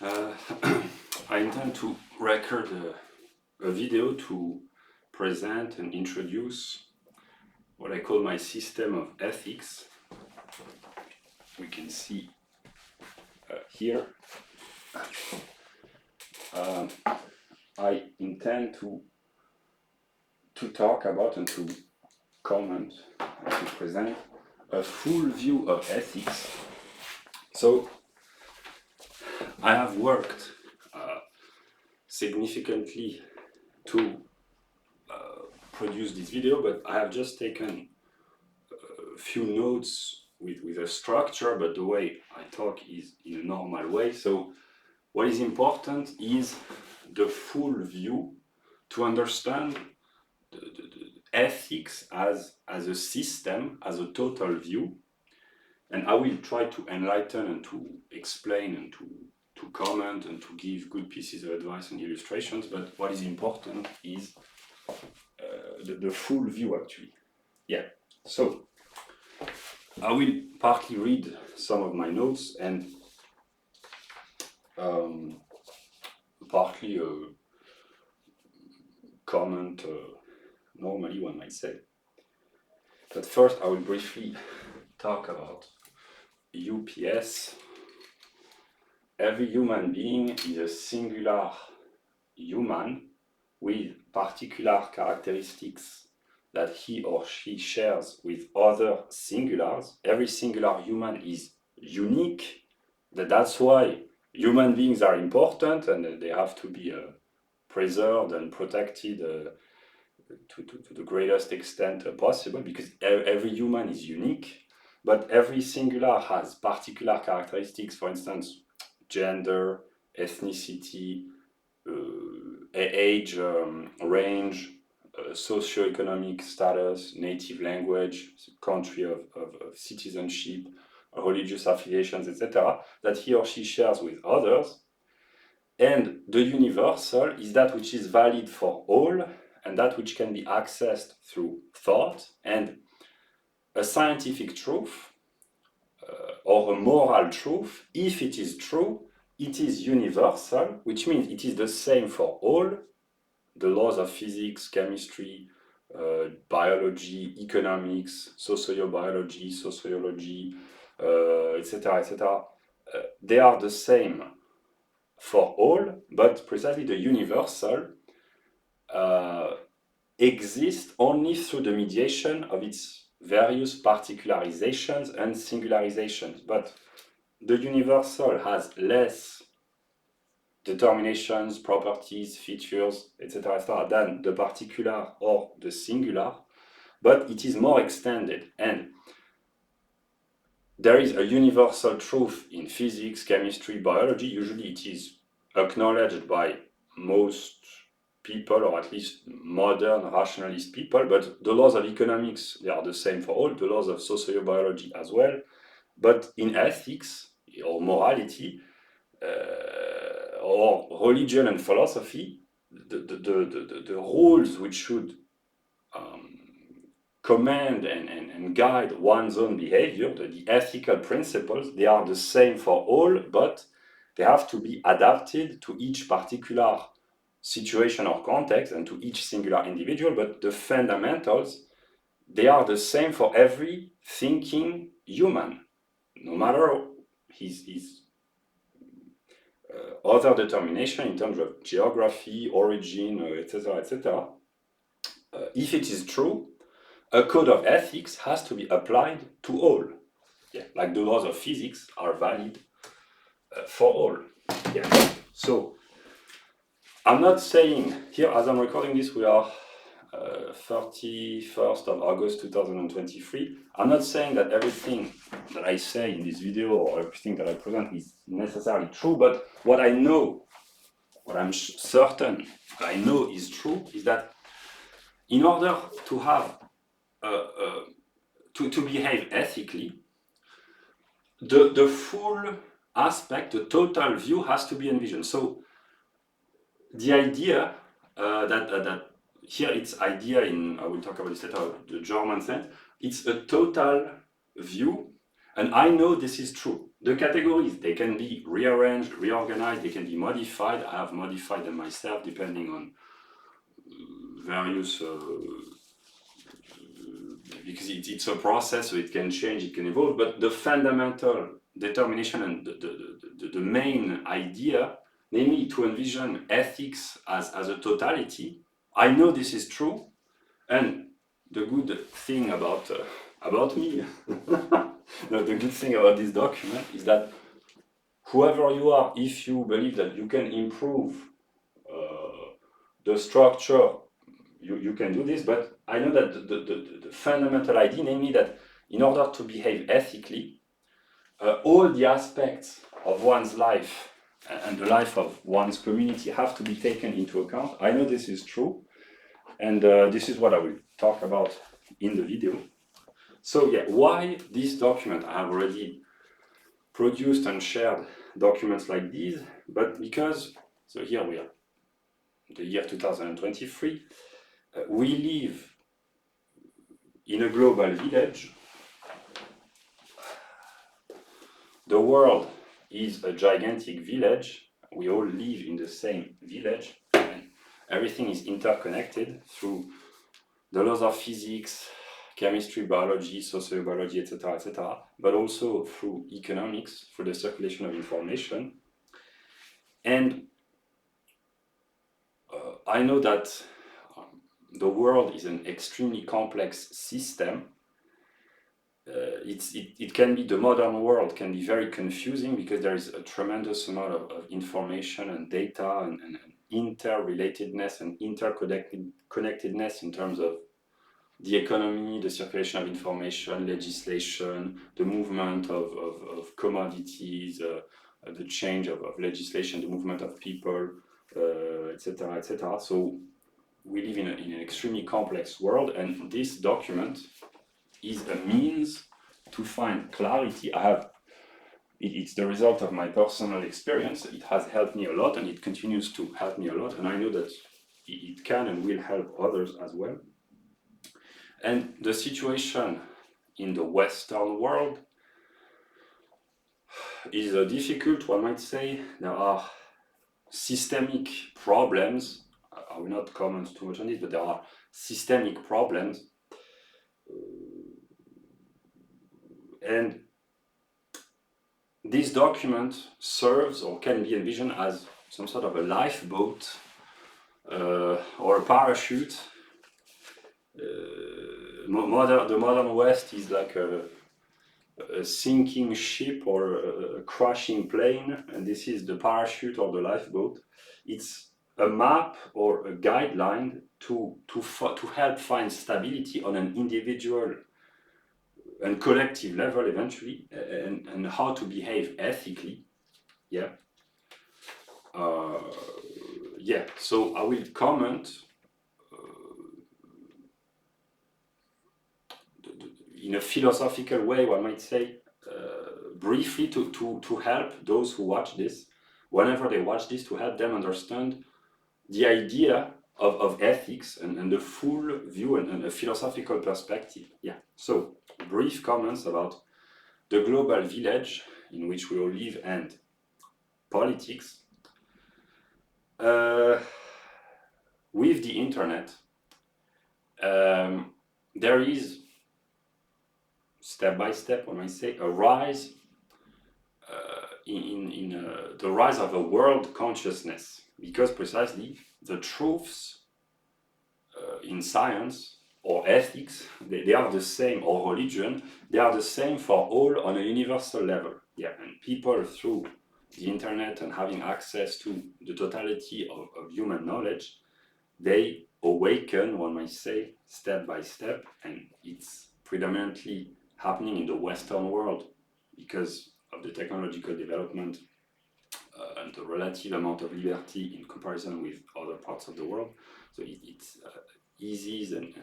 I intend to record a video to present and introduce what I call my system of ethics. We can see here. I intend to talk about and to comment and to present a full view of ethics. So I have worked significantly to produce this video, but I have just taken a few notes with a structure, but the way I talk is in a normal way. So what is important is the full view to understand the ethics as a system, as a total view. And I will try to enlighten and to explain and to comment and to give good pieces of advice and illustrations, but what is important is the full view actually. Yeah, so I will partly read some of my notes and partly comment, normally one might say. But first I will briefly talk about UPS. Every human being is a singular human with particular characteristics that he or she shares with other singulars. Every singular human is unique. That's why human beings are important and they have to be preserved and protected to the greatest extent possible, because every human is unique, but every singular has particular characteristics. For instance, gender, ethnicity, age, range, socioeconomic status, native language, country of citizenship, religious affiliations, etc., that he or she shares with others. And the universal is that which is valid for all and that which can be accessed through thought. And a scientific truth or a moral truth, if it is true, it is universal, which means it is the same for all. The laws of physics, chemistry, biology, economics, sociobiology, sociology, etc., etc., they are the same for all, but precisely the universal exists only through the mediation of its various particularizations and singularizations. But the universal has less determinations, properties, features, etc., etc., than the particular or the singular, but it is more extended. And there is a universal truth in physics, chemistry, biology. Usually it is acknowledged by most people, or at least modern rationalist people, but the laws of economics, they are the same for all, the laws of sociobiology as well. But in ethics or morality, or religion and philosophy, the rules which should command and guide one's own behavior, the ethical principles, they are the same for all, but they have to be adapted to each particular situation or context and to each singular individual. But the fundamentals, they are the same for every thinking human, no matter his other determination in terms of geography, origin, etc., etc. If it is true, a code of ethics has to be applied to all. Yeah, like the laws of physics are valid for all. Yeah. So I'm not saying here, as I'm recording this, we are 31st of August 2023. I'm not saying that everything that I say in this video or everything that I present is necessarily true, but what I know, what I'm certain I know is true, is that in order to have to behave ethically, the full aspect, the total view has to be envisioned. So the idea that here it's idea in, I will talk about this later, the German sense, it's a total view, and I know this is true. the categories, they can be rearranged, reorganized, they can be modified. I have modified them myself depending on various, because it's a process, so it can change, it can evolve, but the fundamental determination and the main idea, namely to envision ethics as a totality. I know this is true, and the good thing about me, no, the good thing about this document is that whoever you are, if you believe that you can improve the structure, you can do this, but I know that the fundamental idea, namely that in order to behave ethically, all the aspects of one's life and the life of one's community have to be taken into account. I know this is true, and this is what I will talk about in the video. So yeah, why this document? I have already produced and shared documents like these, but because, so here we are, the year 2023, we live in a global village. The world is a gigantic village. We all live in the same village, and everything is interconnected through the laws of physics, chemistry, biology, sociobiology, etc., but also through economics, through the circulation of information. And I know that the world is an extremely complex system. It can be, the modern world can be very confusing because there is a tremendous amount of information and data and interrelatedness and interconnectedness in terms of the economy, the circulation of information, legislation, the movement of commodities, the change of legislation, the movement of people, etc., etc. So we live in an extremely complex world, and this document is a means to find clarity. It's the result of my personal experience. It has helped me a lot, and it continues to help me a lot, and I know that it can and will help others as well. And the situation in the Western world is difficult, one might say. There are systemic problems. I will not comment too much on this, but there are systemic problems. And this document serves or can be envisioned as some sort of a lifeboat or a parachute. The modern West is like a sinking ship or a crashing plane, and this is the parachute or the lifeboat. It's a map or a guideline to help find stability on an individual and collective level eventually, and how to behave ethically. Yeah. Yeah, so I will comment in a philosophical way, one might say, briefly to help those who watch this, whenever they watch this, to help them understand the idea of ethics and the full view and a philosophical perspective. Yeah, so brief comments about the global village in which we all live and politics. With the internet, there is, step by step, one might say, a rise in the rise of a world consciousness, because precisely the truths in science or ethics, they are the same, or religion, they are the same for all on a universal level. Yeah, and people through the internet and having access to the totality of human knowledge, they awaken, one might say, step by step, and it's predominantly happening in the Western world because of the technological development and the relative amount of liberty in comparison with other parts of the world. So it eases and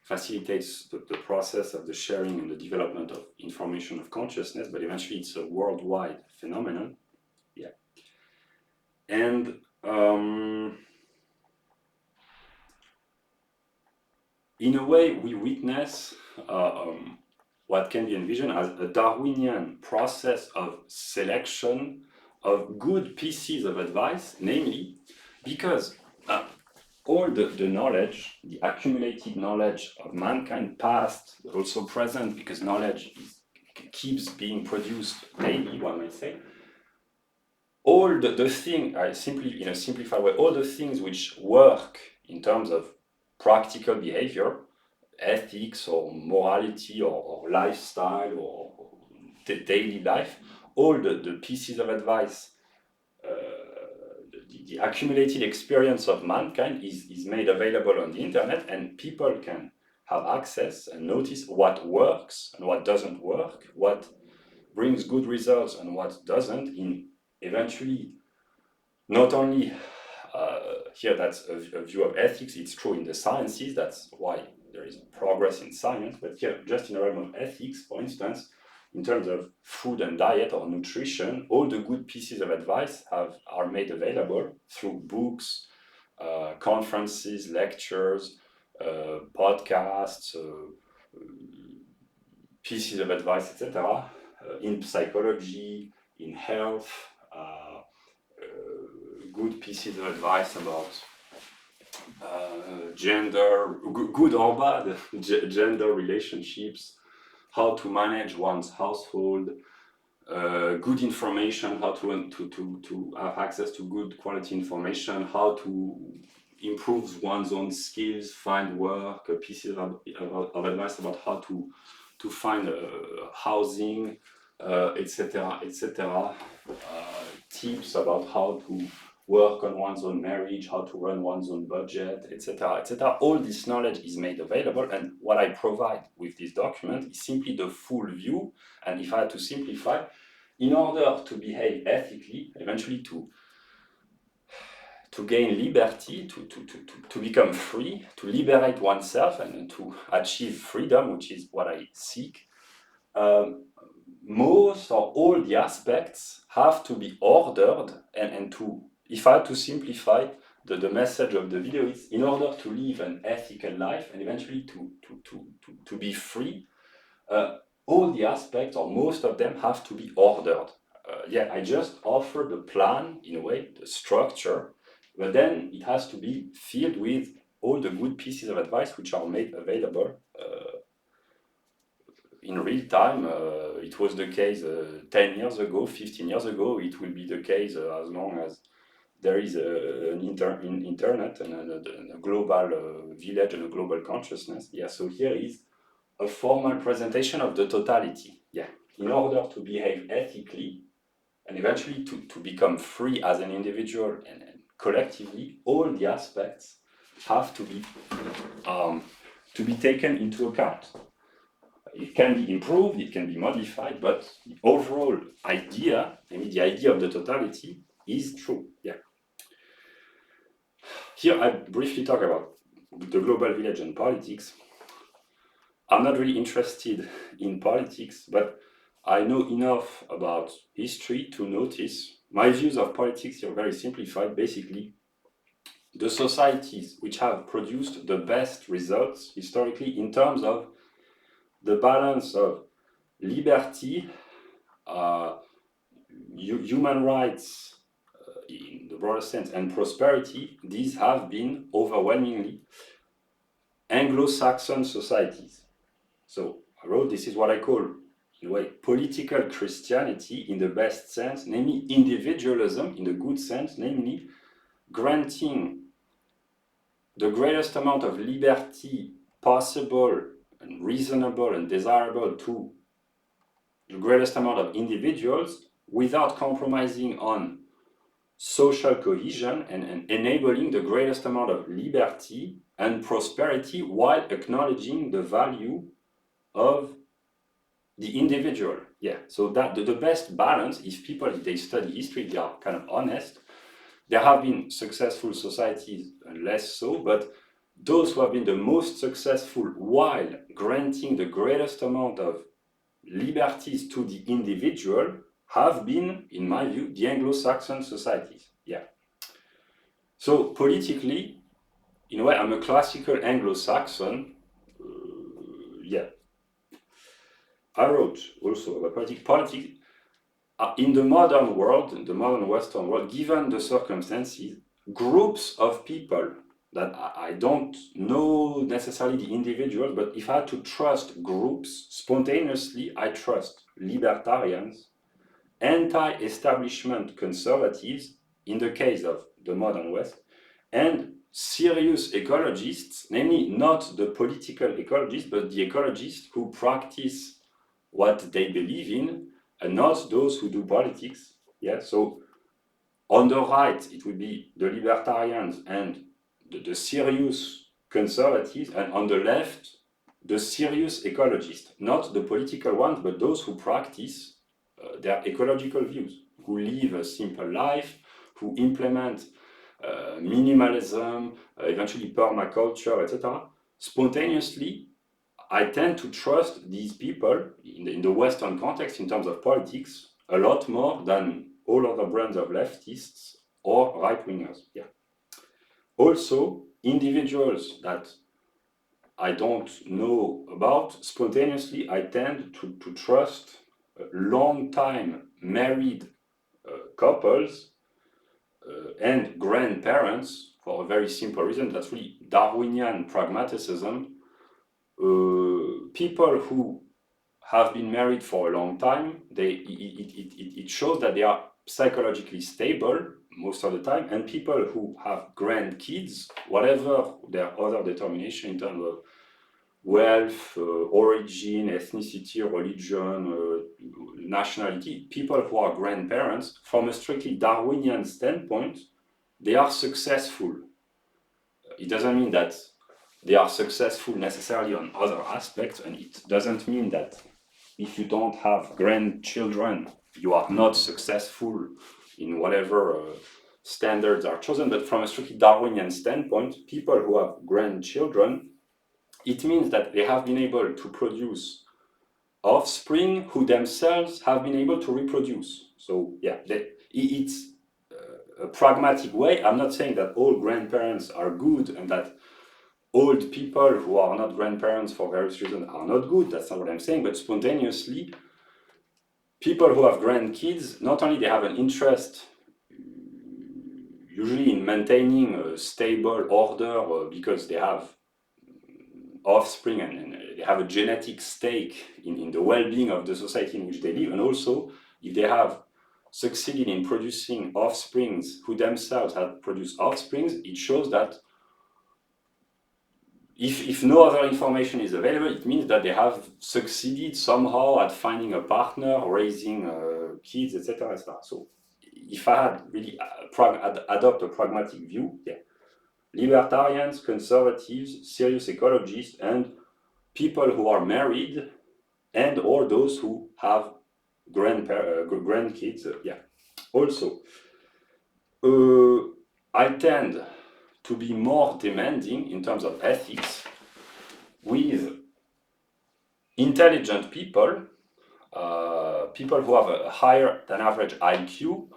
facilitates the process of the sharing and the development of information of consciousness, but eventually it's a worldwide phenomenon. Yeah. And in a way, we witness what can be envisioned as a Darwinian process of selection of good pieces of advice, namely because all the knowledge, the accumulated knowledge of mankind, past, but also present, because knowledge keeps being produced daily, one might say, all the thing, simply in a simplified way, all the things which work in terms of practical behavior, ethics or morality or lifestyle or daily life, all the pieces of advice, the accumulated experience of mankind is made available on the internet, and people can have access and notice what works and what doesn't work, what brings good results and what doesn't, in eventually not only here that's a view of ethics, it's true in the sciences, that's why there is progress in science, but here just in the realm of ethics, for instance, in terms of food and diet or nutrition, all the good pieces of advice are made available through books, conferences, lectures, podcasts, pieces of advice, etc., in psychology, in health, good pieces of advice about gender, good or bad gender relationships, how to manage one's household, good information, how to have access to good quality information, how to improve one's own skills, find work, pieces of advice about how to find housing, etc., etc. Tips about how to work on one's own marriage, how to run one's own budget, etc., etc. All this knowledge is made available, and what I provide with this document is simply the full view. And if I had to simplify, in order to behave ethically, eventually to gain liberty, to become free, to liberate oneself and to achieve freedom, which is what I seek, most or all the aspects have to be ordered, and to, if I had to simplify, the message of the video is, in order to live an ethical life and eventually to be free, all the aspects, or most of them, have to be ordered. I just offer the plan, in a way, the structure, but then it has to be filled with all the good pieces of advice which are made available in real time. It was the case 10 years ago, 15 years ago. It will be the case as long as there is an internet and a global village and a global consciousness. So here is a formal presentation of the totality. In order to behave ethically and eventually to become free as an individual and collectively, all the aspects have to be taken into account. It can be improved, it can be modified, but the overall idea, I mean the idea of the totality, is true. Here I briefly talk about the global village and politics. I'm not really interested in politics, but I know enough about history to notice my views of politics here very simplified. Basically, the societies which have produced the best results historically in terms of the balance of liberty, human rights in the broader sense, and prosperity, these have been overwhelmingly Anglo-Saxon societies. So I wrote, this is what I call, in a way, political Christianity in the best sense, namely individualism in the good sense, namely granting the greatest amount of liberty possible and reasonable and desirable to the greatest amount of individuals without compromising on social cohesion, and enabling the greatest amount of liberty and prosperity while acknowledging the value of the individual. So that the best balance, if people, if they study history, they are kind of honest. There have been successful societies and less so, but those who have been the most successful while granting the greatest amount of liberties to the individual have been, in my view, the Anglo-Saxon societies. So politically, in a way, I'm a classical Anglo-Saxon. I wrote also about politics. In the modern world, in the modern Western world, given the circumstances, groups of people that I don't know necessarily the individuals, but if I had to trust groups, spontaneously, I trust libertarians, anti-establishment conservatives, in the case of the modern West, and serious ecologists, namely not the political ecologists, but the ecologists who practice what they believe in, and not those who do politics. Yeah, so on the right, it would be the libertarians and the serious conservatives, and on the left, the serious ecologists, not the political ones, but those who practice their ecological views, who live a simple life, who implement minimalism, eventually permaculture, etc. Spontaneously, I tend to trust these people in the Western context in terms of politics a lot more than all other brands of leftists or right-wingers. Yeah. Also, individuals that I don't know about, spontaneously, I tend to trust long-time married couples and grandparents for a very simple reason. That's really Darwinian pragmaticism. People who have been married for a long time, it shows that they are psychologically stable most of the time, and people who have grandkids, whatever their other determination in terms of wealth, origin, ethnicity, religion, nationality, people who are grandparents, from a strictly Darwinian standpoint, they are successful. It doesn't mean that they are successful necessarily on other aspects, and it doesn't mean that if you don't have grandchildren, you are not successful in whatever standards are chosen. But from a strictly Darwinian standpoint, people who have grandchildren, it means that they have been able to produce offspring who themselves have been able to reproduce. So yeah, it's a pragmatic way. I'm not saying that all grandparents are good and that old people who are not grandparents for various reasons are not good. That's not what I'm saying. But spontaneously, people who have grandkids, not only they have an interest usually in maintaining a stable order because they have offspring and they have a genetic stake in the well-being of the society in which they live, and also if they have succeeded in producing offsprings who themselves have produced offsprings, it shows that if no other information is available, it means that they have succeeded somehow at finding a partner, raising kids, etc., etc. So if I had really adopt a pragmatic view, yeah, libertarians, conservatives, serious ecologists, and people who are married, and or those who have grandkids, yeah. Also, I tend to be more demanding in terms of ethics with intelligent people, people who have a higher than average IQ.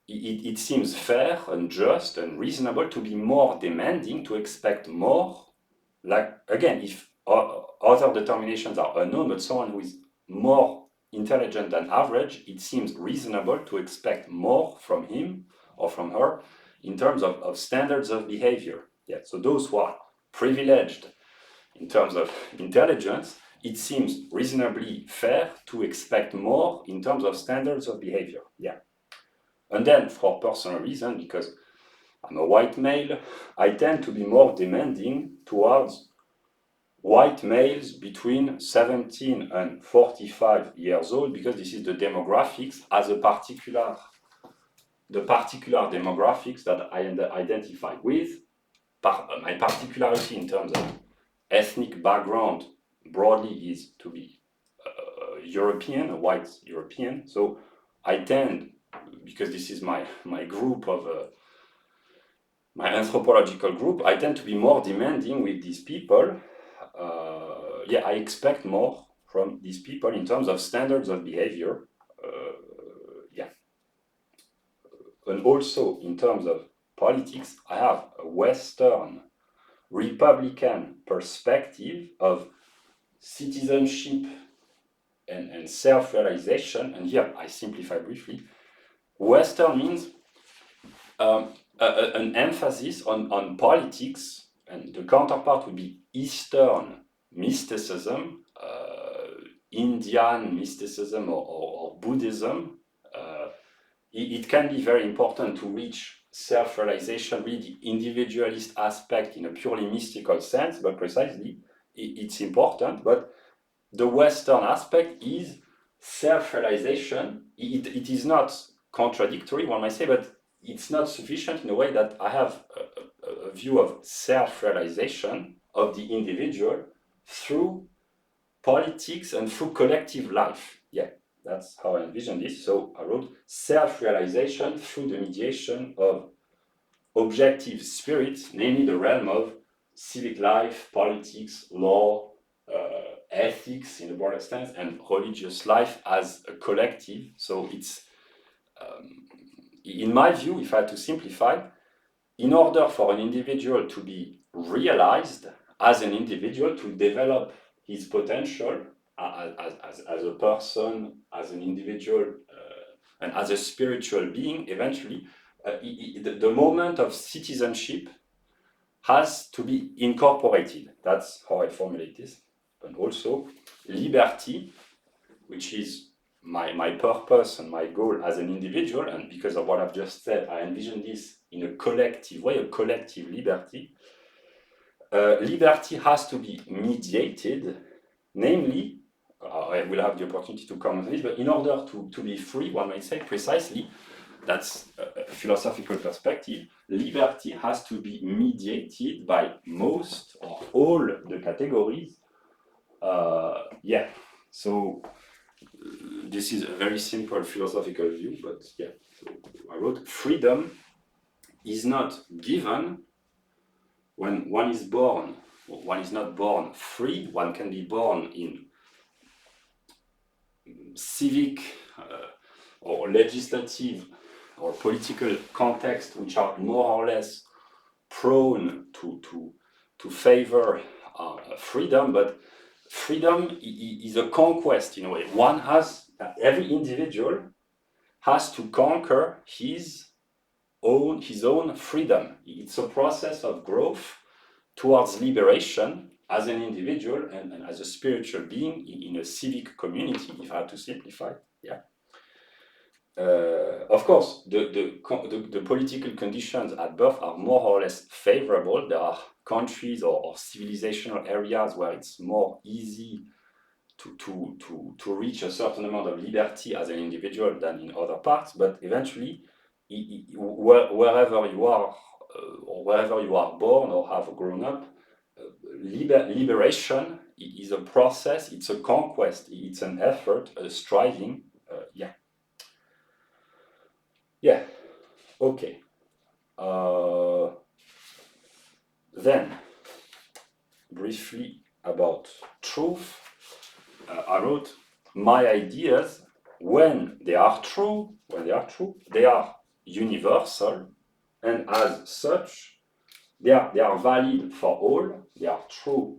It seems fair and just and reasonable to be more demanding, to expect more. Like, again, if other determinations are unknown, but someone who is more intelligent than average, it seems reasonable to expect more from him or from her in terms of standards of behavior. Yeah, so those who are privileged in terms of intelligence, it seems reasonably fair to expect more in terms of standards of behavior. Yeah. And then for personal reasons, because I'm a white male, I tend to be more demanding towards white males between 17 and 45 years old, because this is the demographics as the particular demographics that I identify with. My particularity in terms of ethnic background broadly is to be European, a white European. So I tend, because this is my group of my anthropological group, I tend to be more demanding with these people. Yeah, I expect more from these people in terms of standards of behavior. Yeah. And also in terms of politics, I have a Western Republican perspective of citizenship and self-realization, and here I simplify briefly, Western means an emphasis on politics, and the counterpart would be Eastern mysticism, Indian mysticism or Buddhism. It can be very important to reach self-realization, really the individualist aspect in a purely mystical sense, but precisely it's important. But the Western aspect is self-realization. It is not contradictory, one might say, but it's not sufficient in a way that I have a view of self-realization of the individual through politics and through collective life. Yeah, that's how I envision this. So I wrote self-realization through the mediation of objective spirits, namely the realm of civic life, politics, law, ethics in a broader sense, and religious life as a collective. So it's, in my view, if I had to simplify, in order for an individual to be realized as an individual, to develop his potential as a person, as an individual, and as a spiritual being, eventually, the moment of citizenship has to be incorporated. That's how I formulate this. And also, liberty, which is my purpose and my goal as an individual, and because of what I've just said, I envision this in a collective way, a collective liberty. Liberty has to be mediated, namely, I will have the opportunity to comment on this, but in order to be free, one might say precisely, that's a philosophical perspective, liberty has to be mediated by most or all the categories. Yeah, so this is a very simple philosophical view, but yeah, so I wrote, freedom is not given when one is born. One is not born free, one can be born in civic or legislative or political context which are more or less prone to favor freedom, but freedom is a conquest in a way. One has, every individual has to conquer his own freedom. It's a process of growth towards liberation as an individual and as a spiritual being in a civic community, if I had to simplify. Yeah. Of course, the political conditions at birth are more or less favorable. There are countries or civilizational areas where it's more easy to reach a certain amount of liberty as an individual than in other parts, but eventually, wherever you are, or wherever you are born or have grown up, liberation is a process, it's a conquest, it's an effort, a striving. Yeah. Yeah, okay. Then, briefly about truth, I wrote, my ideas, when they are true, they are universal, and as such, they are valid for all, they are true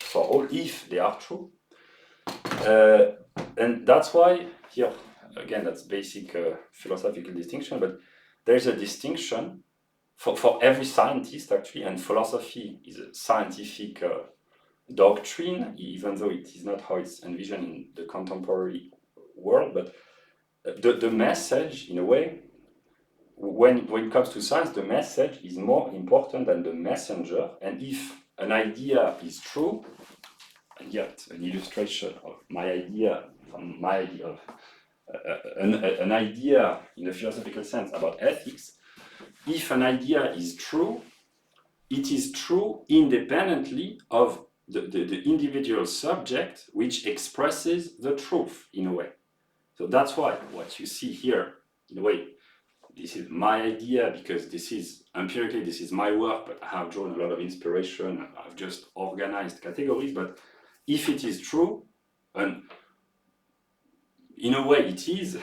for all, if they are true. And that's why, here, again, that's basic philosophical distinction, but there's a distinction for every scientist, actually, and philosophy is a scientific doctrine, even though it is not how it's envisioned in the contemporary world, but the message, in a way, when it comes to science, the message is more important than the messenger, and if an idea is true, and yet an illustration of my idea of an idea in a philosophical sense about ethics, if an idea is true, it is true independently of the individual subject which expresses the truth in a way. So that's why what you see here, in a way, this is my idea because this is empirically, this is my work, but I have drawn a lot of inspiration, I've just organized categories, but if it is true, and in a way it is,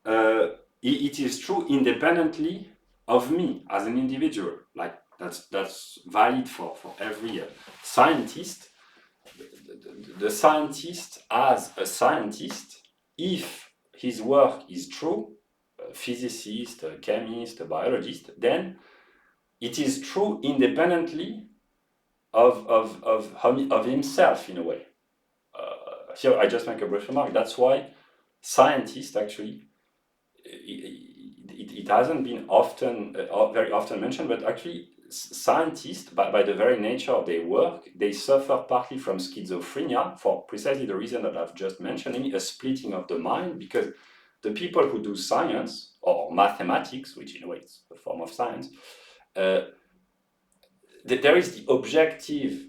it is true independently of me as an individual. Like that's valid for every scientist. the scientist, as a scientist, if his work is true, a physicist, a chemist, a biologist, then it is true independently of himself, in a way. Here I just make a brief remark. That's why scientists actually, it hasn't been very often mentioned, but actually scientists, by the very nature of their work, they suffer partly from schizophrenia for precisely the reason that I've just mentioned, a splitting of the mind, because the people who do science or mathematics, which in a way is a form of science, there is the objective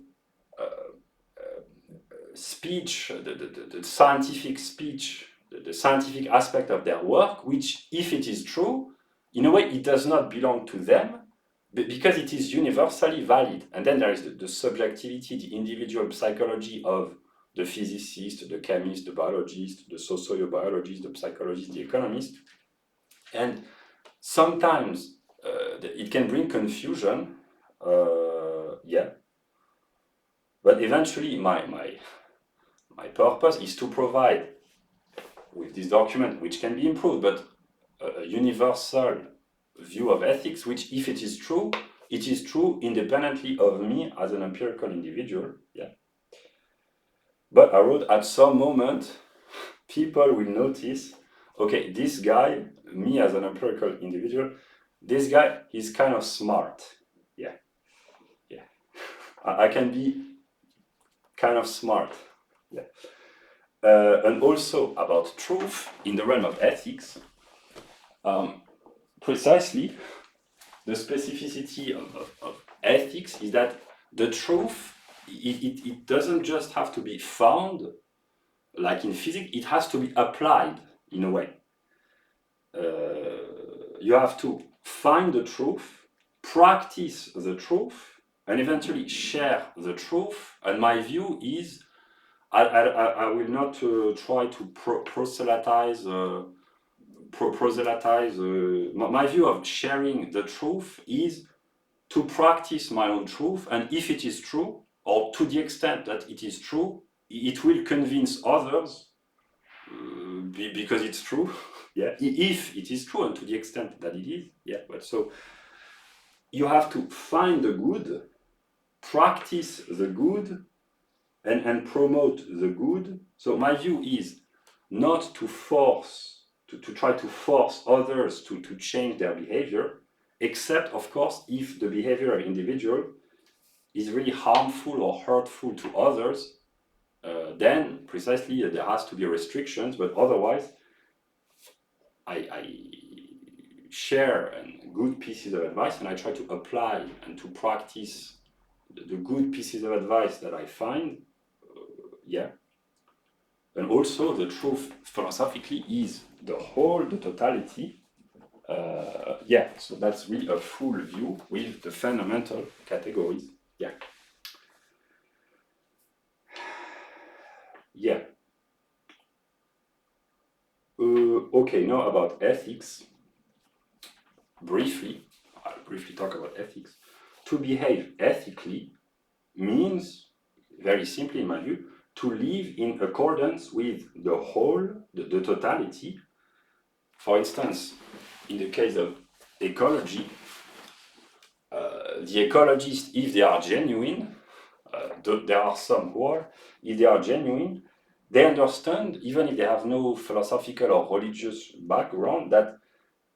speech, the scientific speech, the scientific aspect of their work, which, if it is true, in a way, it does not belong to them because it is universally valid. And then there is the subjectivity, the individual psychology of the physicist, the chemist, the biologist, the sociobiologist, the psychologist, the economist. And sometimes it can bring confusion, but eventually my purpose is to provide, with this document, which can be improved, but a universal view of ethics, which, if it is true independently of me as an empirical individual. But I wrote, at some moment, people will notice, okay, this guy, me as an empirical individual, this guy, he's kind of smart. I can be kind of smart. And also about truth in the realm of ethics, precisely the specificity of ethics is that the truth, it doesn't just have to be found, like in physics, it has to be applied in a way. You have to find the truth, practice the truth, and eventually share the truth. And my view is, I will not try to proselytize. My view of sharing the truth is to practice my own truth, and if it is true, or to the extent that it is true, it will convince others because it's true. If it is true, and to the extent that it is. But so you have to find the good, practice the good, and promote the good. So my view is not to force, to try to force others to change their behavior, except, of course, if the behavior of individual is really harmful or hurtful to others, then precisely there has to be restrictions, but otherwise I share good pieces of advice, and I try to apply and to practice the good pieces of advice that I find. And also the truth philosophically is the whole, the totality. So that's really a full view with the fundamental categories. Okay, now about ethics. I'll briefly talk about ethics. To behave ethically means, very simply in my view, to live in accordance with the whole, the totality. For instance, in the case of ecology, the ecologists, if they are genuine, there are some who are, if they are genuine, they understand, even if they have no philosophical or religious background, that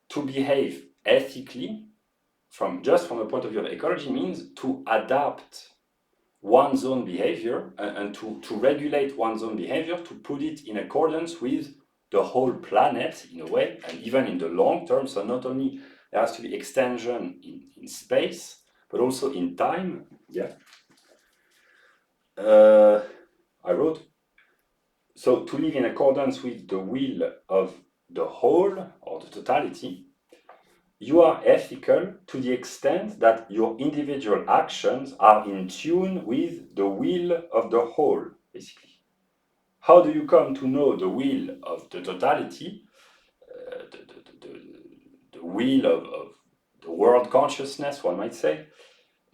to behave ethically, from a point of view of ecology, means to adapt one's own behavior and to regulate one's own behavior, to put it in accordance with the whole planet in a way, and even in the long term. So not only there has to be extension in space, but also in time. I wrote, so to live in accordance with the will of the whole or the totality, you are ethical to the extent that your individual actions are in tune with the will of the whole, basically. How do you come to know the will of the totality, the will of the world consciousness, one might say?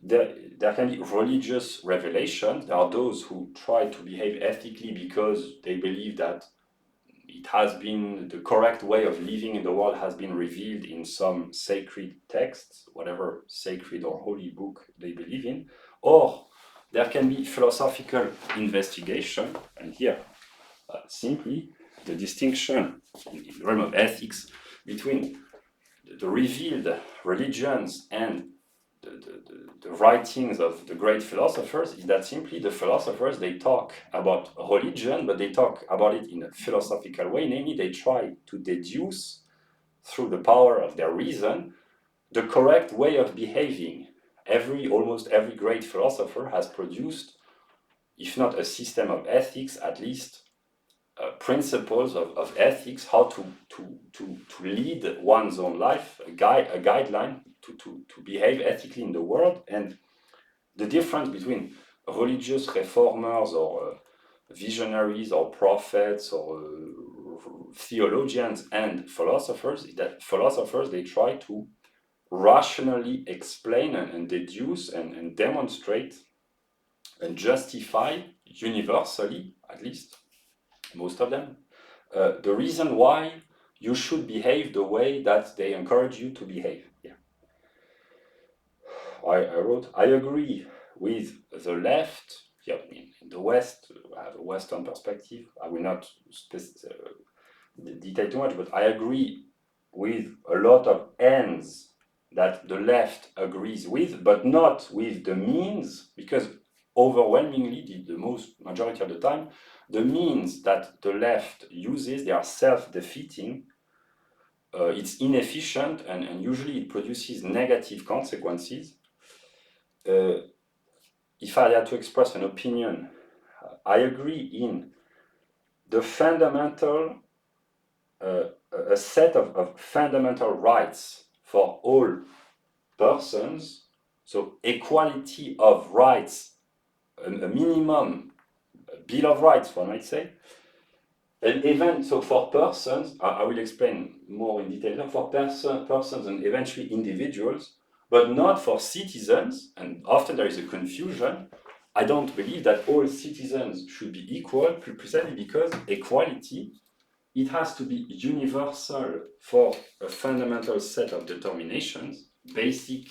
there can be religious revelation. There are those who try to behave ethically because they believe that it has been the correct way of living in the world has been revealed in some sacred text, whatever sacred or holy book they believe in. Or there can be philosophical investigation, and here simply the distinction in the realm of ethics between the revealed religions and the writings of the great philosophers is that simply the philosophers, they talk about religion, but they talk about it in a philosophical way. Namely, they try to deduce through the power of their reason the correct way of behaving. Almost every great philosopher has produced, if not a system of ethics, at least principles of ethics, how to lead one's own life, a guideline to behave ethically in the world. And the difference between religious reformers or visionaries or prophets or theologians and philosophers is that philosophers, they try to rationally explain and deduce and demonstrate and justify universally, at least most of them, the reason why you should behave the way that they encourage you to behave. Yeah. I wrote, I agree with the left. Yeah, in the West, I have a Western perspective. I will not detail too much, but I agree with a lot of ends that the left agrees with, but not with the means, because overwhelmingly, the most majority of the time, the means that the left uses, they are self-defeating. It's inefficient and usually it produces negative consequences. If I had to express an opinion, I agree in the fundamental, a set of fundamental rights for all persons, so equality of rights, a minimum bill of rights, one might say. And even so, for persons, I will explain more in detail, for persons and eventually individuals, but not for citizens. And often there is a confusion. I don't believe that all citizens should be equal, precisely because equality, it has to be universal for a fundamental set of determinations, basic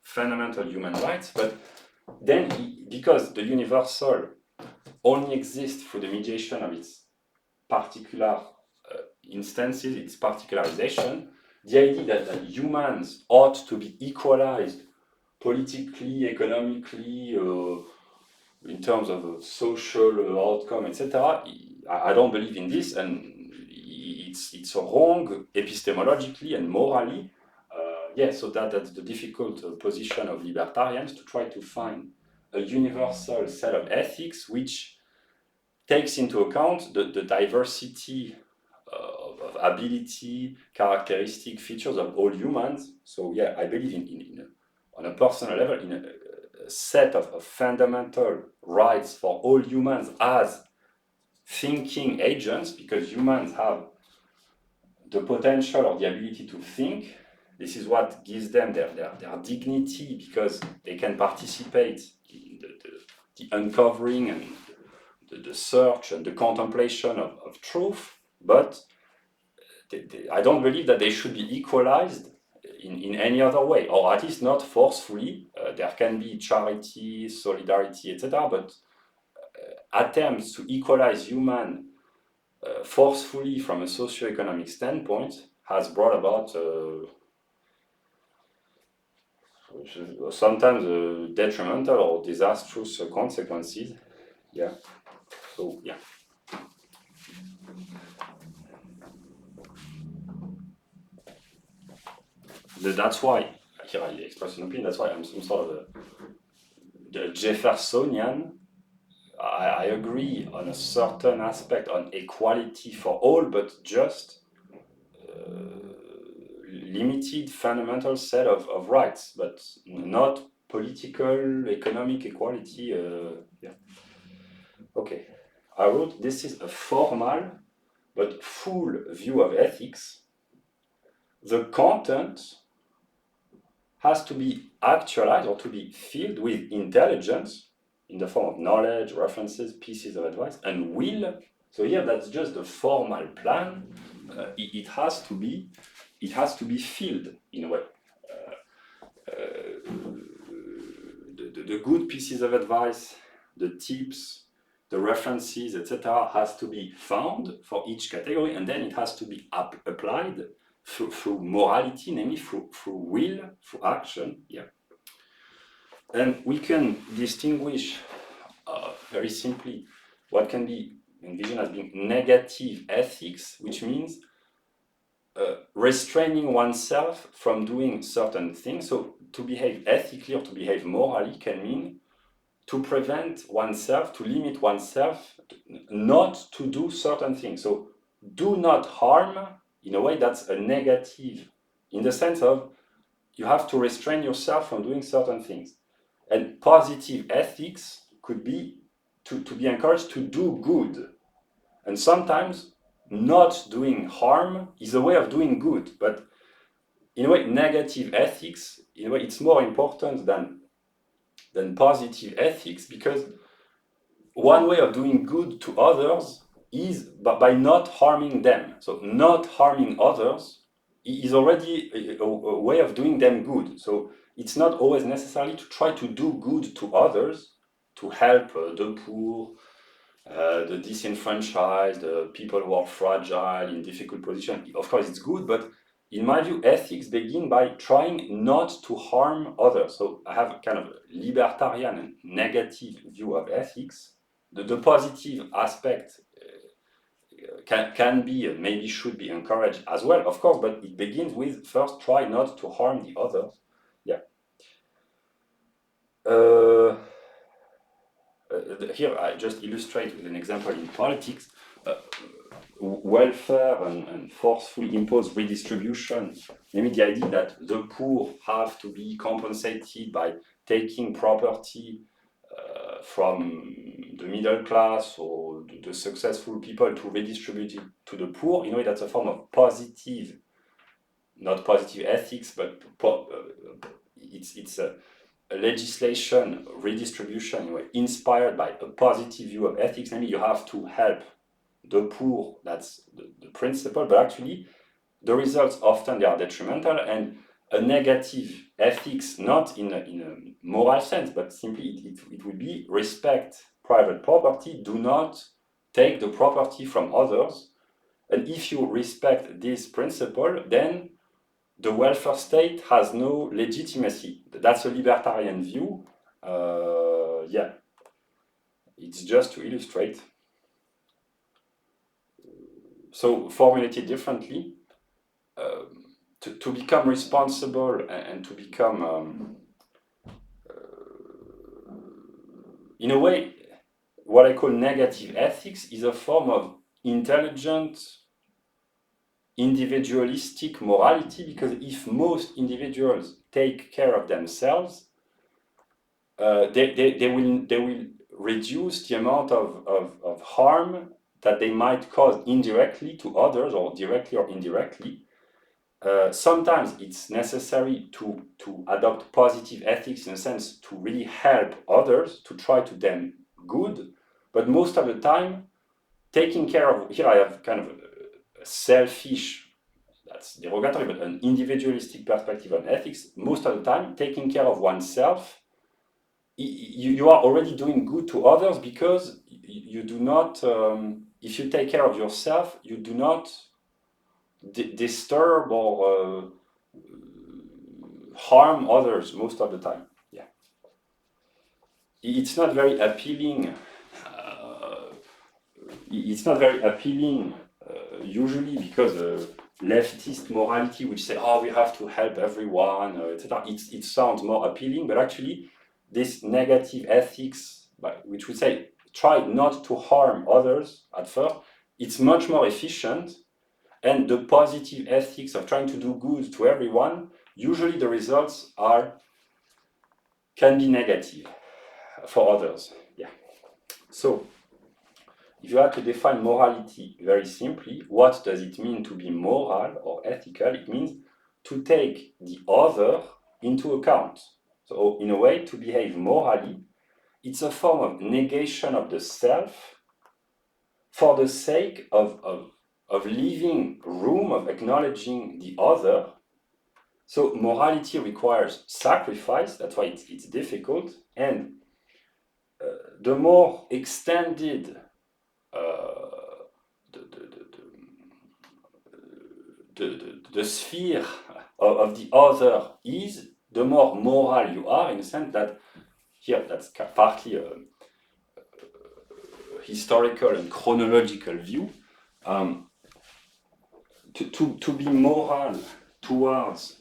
fundamental human rights, but then because the universal only exists through the mediation of its particular instances, its particularization, the idea that humans ought to be equalized politically, economically, in terms of social outcome, etc., I don't believe in this, and it's wrong epistemologically and morally. So that's the difficult position of libertarians, to try to find a universal set of ethics which takes into account the diversity of ability, characteristic features of all humans. So yeah, I believe in on a personal level in a set of fundamental rights for all humans as thinking agents, because humans have the potential or the ability to think. This is what gives them their dignity, because they can participate in the uncovering and the search and the contemplation of truth, but I don't believe that they should be equalized in any other way, or at least not forcefully. There can be charity, solidarity, etc., but attempts to equalize human forcefully from a socio-economic standpoint has brought about sometimes detrimental or disastrous consequences. Yeah. So yeah. That's why, here I express an opinion, that's why I'm some sort of a Jeffersonian. I agree on a certain aspect on equality for all, but just limited fundamental set of rights, but not political, economic equality. Yeah. Okay. I wrote, this is a formal but full view of ethics. The content has to be actualized or to be filled with intelligence in the form of knowledge, references, pieces of advice, and will. So here, that's just the formal plan. It has to be filled in a way. The good pieces of advice, the tips, the references, etc., has to be found for each category, and then it has to be applied through morality, namely through will, through action. Yeah. And we can distinguish very simply what can be envisioned as being negative ethics, which means restraining oneself from doing certain things. So to behave ethically or to behave morally can mean to prevent oneself, to limit oneself, not to do certain things. So do not harm, in a way that's a negative, in the sense of you have to restrain yourself from doing certain things. And positive ethics could be to be encouraged to do good. And sometimes not doing harm is a way of doing good. But in a way, negative ethics, in a way, it's more important than positive ethics, because one way of doing good to others is by not harming them. So not harming others is already a way of doing them good. So it's not always necessary to try to do good to others, to help the poor, the disenfranchised, people who are fragile, in difficult positions. Of course, it's good, but in my view, ethics begin by trying not to harm others. So I have a kind of libertarian and negative view of ethics. The positive aspect can be and maybe should be encouraged as well, of course, but it begins with first try not to harm the others. Yeah. Here I just illustrate with an example in politics. Welfare and forcefully imposed redistribution, maybe the idea that the poor have to be compensated by taking property from the middle class or the successful people to redistribute it to the poor, in a way that's a form of positive, not positive ethics, but it's a legislation, redistribution, in a way, inspired by a positive view of ethics. Namely, you have to help the poor, that's the principle, but actually the results often they are detrimental, and a negative ethics, not in a moral sense, but simply it would be respect private property, do not take the property from others. And if you respect this principle, then the welfare state has no legitimacy. That's a libertarian view. Yeah, it's just to illustrate. So formulated differently, to become responsible and to become, in a way, what I call negative ethics is a form of intelligent, individualistic morality, because if most individuals take care of themselves, they will reduce the amount of harm that they might cause indirectly to others, or directly or indirectly. Sometimes it's necessary to adopt positive ethics, in a sense to really help others, to try to them good, but most of the time taking care of, here I have kind of a selfish, that's derogatory, but an individualistic perspective on ethics. Most of the time taking care of oneself, you are already doing good to others, because you do not, if you take care of yourself, you do not disturb or harm others most of the time. Yeah, it's not very appealing. It's not very appealing usually, because leftist morality, which say, "Oh, we have to help everyone," etc. It sounds more appealing, but actually, this negative ethics, which would say try not to harm others at first, it's much more efficient. And the positive ethics of trying to do good to everyone, usually the results can be negative for others. Yeah. So, if you had to define morality very simply, what does it mean to be moral or ethical? It means to take the other into account. So in a way, to behave morally, it's a form of negation of the self for the sake of leaving room, of acknowledging the other. So morality requires sacrifice, that's why it's difficult, and the more extended the sphere of the other is, the more moral you are, in the sense that here that's partly a historical and chronological view. To be moral towards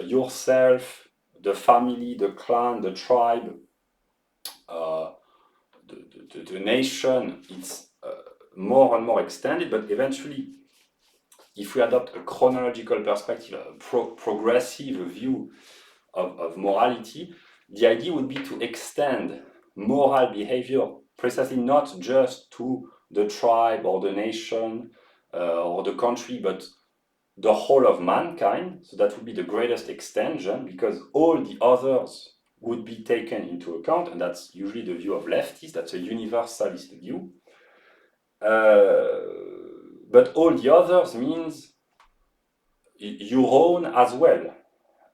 yourself, the family, the clan, the tribe, the nation, it's more and more extended, but eventually, if we adopt a chronological perspective, a progressive view of morality, the idea would be to extend moral behavior precisely not just to the tribe or the nation or the country, but the whole of mankind. So that would be the greatest extension, because all the others would be taken into account, and that's usually the view of leftists. That's a universalist view. But all the others means your own as well.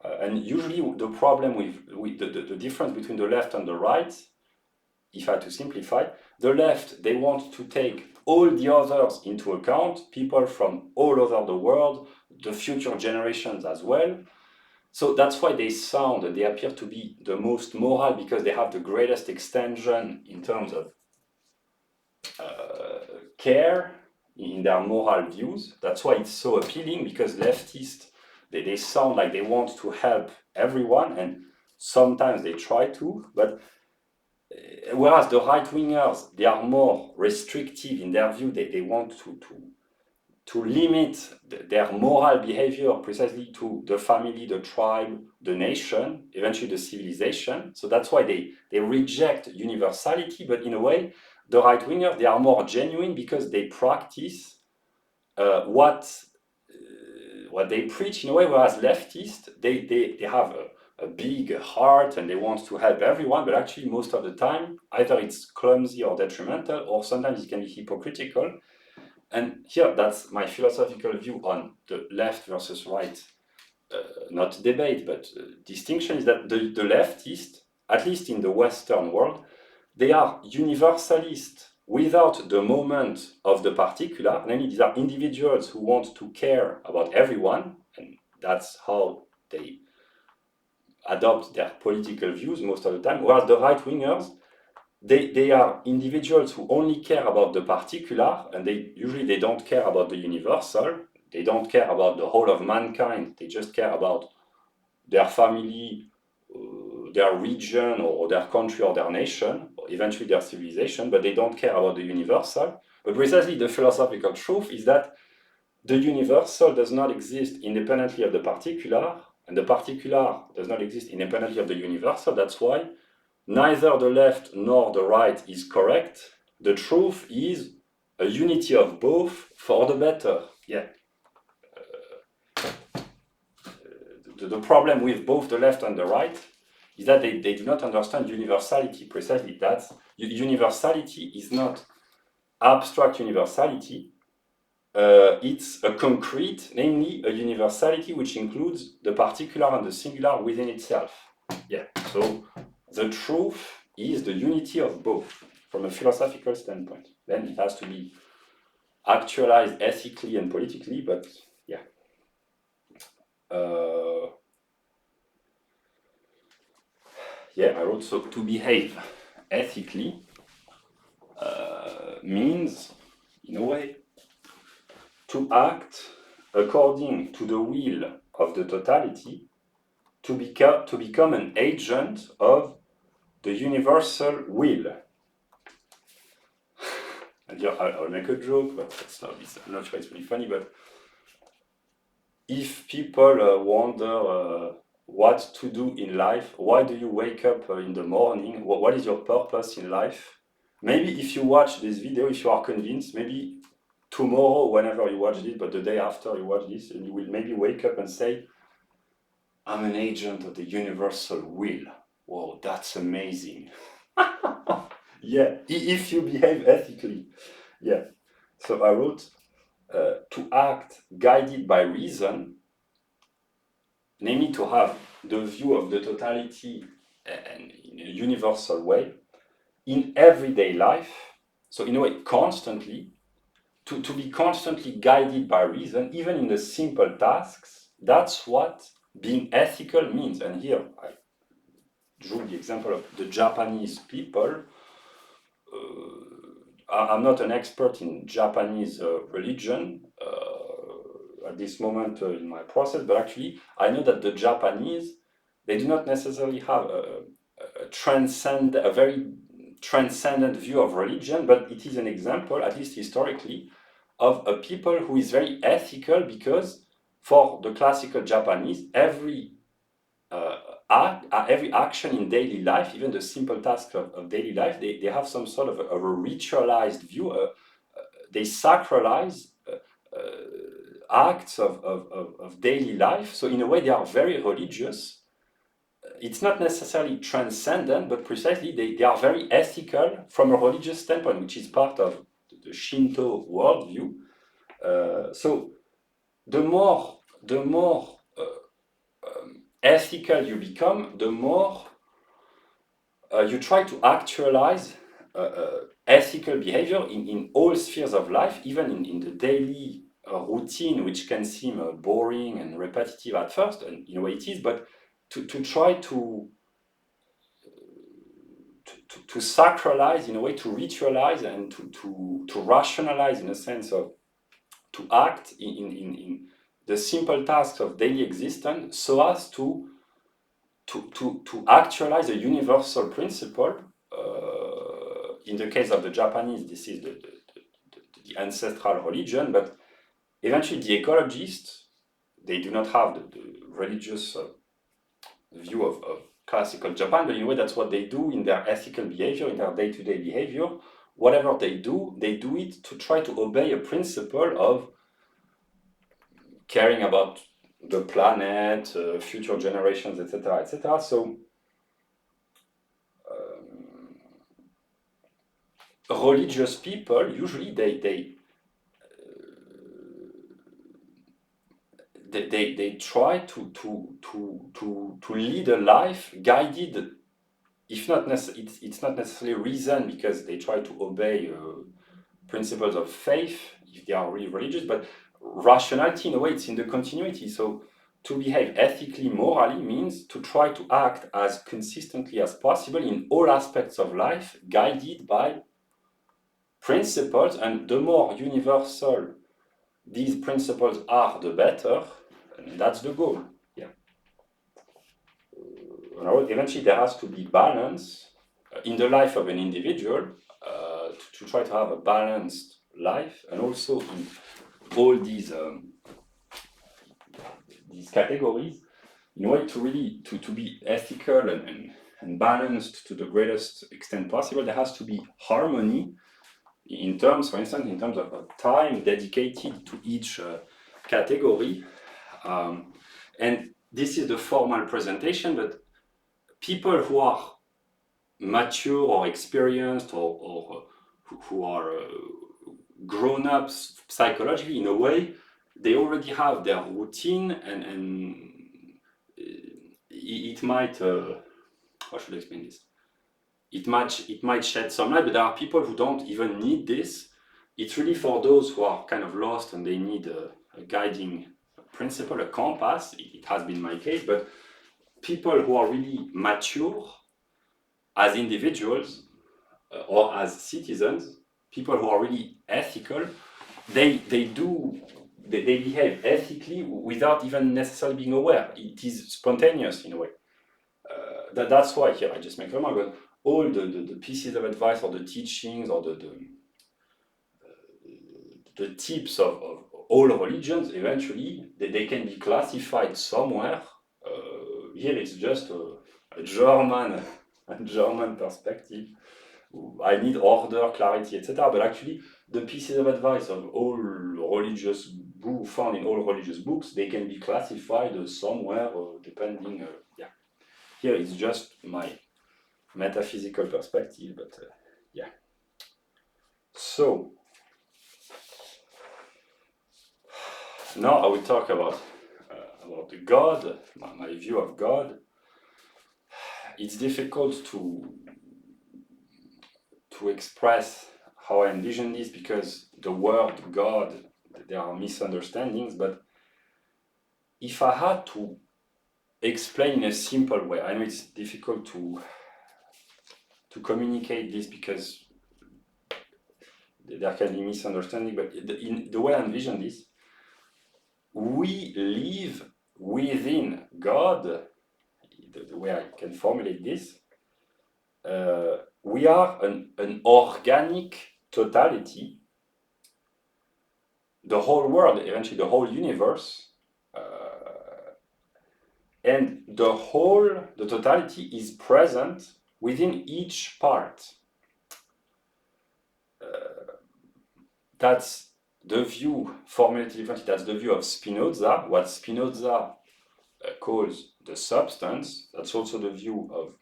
And usually the problem with the difference between the left and the right, if I had to simplify, the left, they want to take all the others into account, people from all over the world, the future generations as well. So that's why they sound and they appear to be the most moral, because they have the greatest extension in terms of care in their moral views. That's why it's so appealing, because leftists, they sound like they want to help everyone, and sometimes they try to, but whereas the right-wingers, they are more restrictive in their view. They want to limit their moral behavior precisely to the family, the tribe, the nation, eventually the civilization. So that's why they reject universality, but in a way, the right-wingers, they are more genuine because they practice what they preach in a way, whereas leftists, they have a big heart and they want to help everyone, but actually most of the time, either it's clumsy or detrimental, or sometimes it can be hypocritical. And here, that's my philosophical view on the left versus right, not debate, but distinction, is that the leftists, at least in the Western world, they are universalist without the moment of the particular. Namely, these are individuals who want to care about everyone, and that's how they adopt their political views most of the time. Whereas the right-wingers, they are individuals who only care about the particular, and they don't care about the universal. They don't care about the whole of mankind. They just care about their family, their region, or their country, or their nation, or eventually their civilization, but they don't care about the universal. But precisely the philosophical truth is that the universal does not exist independently of the particular, and the particular does not exist independently of the universal. That's why neither the left nor the right is correct. The truth is a unity of both for the better. Yeah. The problem with both the left and the right is that they do not understand universality. Precisely that universality is not abstract universality. It's a concrete, namely a universality which includes the particular and the singular within itself. Yeah. So the truth is the unity of both from a philosophical standpoint. Then it has to be actualized ethically and politically, but yeah. I wrote, so to behave ethically means, in a way, to act according to the will of the totality, to become an agent of the universal will. I'll make a joke, but I'm not sure it's really funny, but if people wonder what to do in life, why do you wake up in the morning, what is your purpose in life? Maybe if you watch this video, if you are convinced, maybe tomorrow, whenever you watch this, but the day after you watch this, and you will maybe wake up and say, I'm an agent of the universal will. Whoa, that's amazing. Yeah, if you behave ethically. Yeah. So I wrote, to act guided by reason, namely to have the view of the totality and in a universal way in everyday life. So in a way, constantly, to be constantly guided by reason, even in the simple tasks. That's what being ethical means. And here I drew the example of the Japanese people. I'm not an expert in Japanese religion at this moment in my process, but actually I know that the Japanese, they do not necessarily have a very transcendent view of religion, but it is an example, at least historically, of a people who is very ethical, because for the classical Japanese, every action in daily life, even the simple tasks of daily life, they have some sort of a ritualized view. They sacralize acts of daily life. So in a way, they are very religious. It's not necessarily transcendent, but precisely they are very ethical from a religious standpoint, which is part of the Shinto worldview. So the more ethical you become, the more you try to actualize ethical behavior in all spheres of life, even in the daily routine, which can seem boring and repetitive at first, and in a way it is, but to try to sacralize, in a way, to ritualize and to rationalize, in a sense of to act in the simple tasks of daily existence, so as to actualize a universal principle. In the case of the Japanese, this is the ancestral religion, but eventually the ecologists, they do not have the religious view of classical Japan, but in a way that's what they do in their ethical behavior, in their day-to-day behavior. Whatever they do it to try to obey a principle of caring about the planet, future generations, etc., etc. So religious people usually they try to lead a life guided, if not it's not necessarily reason, because they try to obey principles of faith if they are really religious, but rationality, in a way, it's in the continuity. So to behave ethically, morally, means to try to act as consistently as possible in all aspects of life, guided by principles, and the more universal these principles are, the better, and that's the goal. Yeah. Eventually, there has to be balance in the life of an individual to try to have a balanced life, and also in all these categories, in order to really to be ethical and balanced to the greatest extent possible. There has to be harmony in terms, for instance, in terms of time dedicated to each category. And this is the formal presentation, but people who are mature or experienced, or who are grown-ups psychologically, in a way, they already have their routine, and it might, how should I explain this? It might shed some light, but there are people who don't even need this. It's really for those who are kind of lost and they need a guiding principle, a compass. It has been my case, but people who are really mature as individuals or as citizens, people who are really ethical, they behave ethically without even necessarily being aware. It is spontaneous in a way. That's why here I just make a remark, but all the pieces of advice or the teachings or the tips of all religions, eventually they can be classified somewhere. Here it's just a German perspective. I need order, clarity, etc. But actually, the pieces of advice of all religious found in all religious books, they can be classified somewhere depending. Yeah, here it's just my metaphysical perspective, but yeah. So now I will talk about God, my view of God. It's difficult to express how I envision this because the word God, there are misunderstandings, but if I had to explain in a simple way, I know it's difficult to communicate this because there can be misunderstanding, but in the way I envision this, we live within God. The way I can formulate this, we are an organic totality. The whole world, eventually the whole universe, and the totality is present within each part. That's the view formulated differently. That's the view of Spinoza. What Spinoza calls the substance. That's also the view of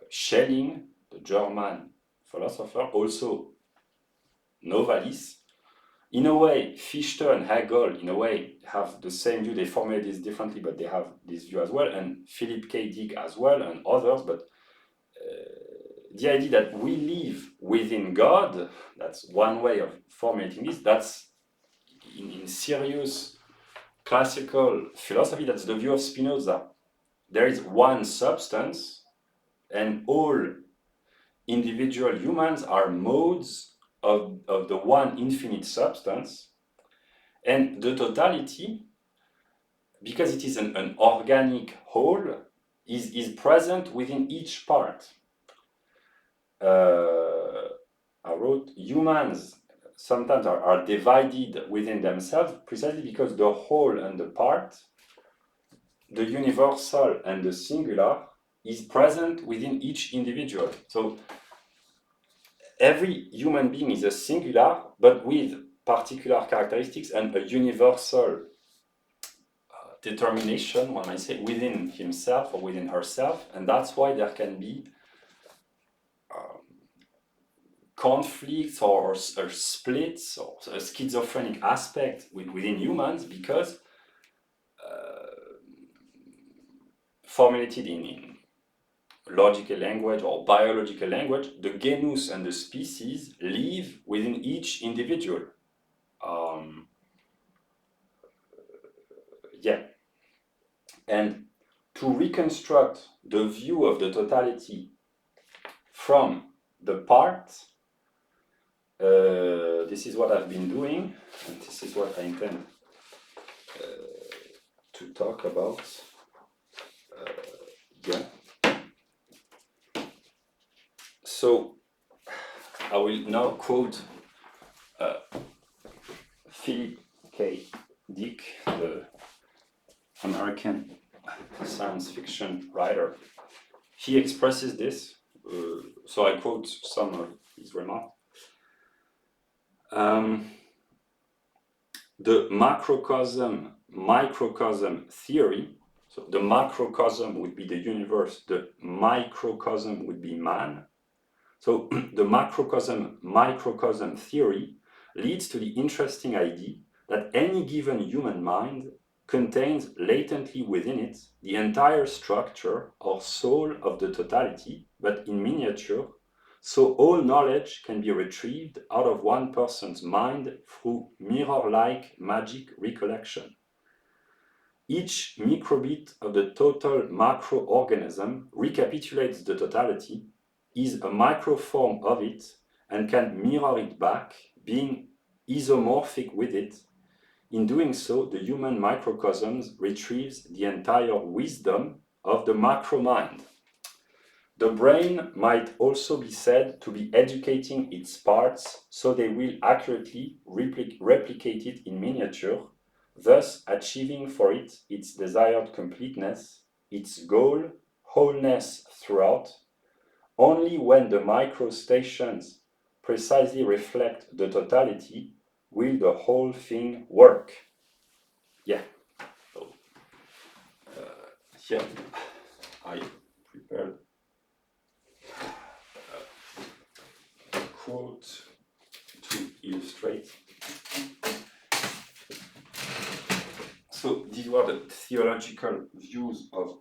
Schelling, the German philosopher, also Novalis. In a way, Fichte and Hegel, in a way, have the same view. They formulate this differently, but they have this view as well, and Philip K. Dick as well, and others. But the idea that we live within God, that's one way of formulating this. That's in serious classical philosophy, that's the view of Spinoza. There is one substance, and all individual humans are modes of the one infinite substance, and the totality, because it is an organic whole, is present within each part. I wrote, humans sometimes are divided within themselves precisely because the whole and the part, the universal and the singular, is present within each individual. So every human being is a singular, but with particular characteristics and a universal determination, one might say, within himself or within herself. And that's why there can be conflicts or splits or a schizophrenic aspect within humans, because formulated in logical language or biological language, the genus and the species live within each individual. And to reconstruct the view of the totality from the parts, this is what I've been doing, and this is what I intend to talk about. So I will now quote Philip K. Dick, the American science fiction writer. He expresses this, so I quote some of his remarks. The macrocosm-microcosm theory, so the macrocosm would be the universe, the microcosm would be man. So the macrocosm-microcosm theory leads to the interesting idea that any given human mind contains latently within it the entire structure or soul of the totality, but in miniature, so all knowledge can be retrieved out of one person's mind through mirror-like magic recollection. Each microbit of the total macroorganism recapitulates the totality, is a microform of it, and can mirror it back, being isomorphic with it. In doing so, the human microcosms retrieves the entire wisdom of the macro mind. The brain might also be said to be educating its parts so they will accurately replicate it in miniature, thus achieving for it its desired completeness, its goal, wholeness throughout. Only when the microstations precisely reflect the totality will the whole thing work? Yeah. So, here I prepared a quote to illustrate. So these were the theological views of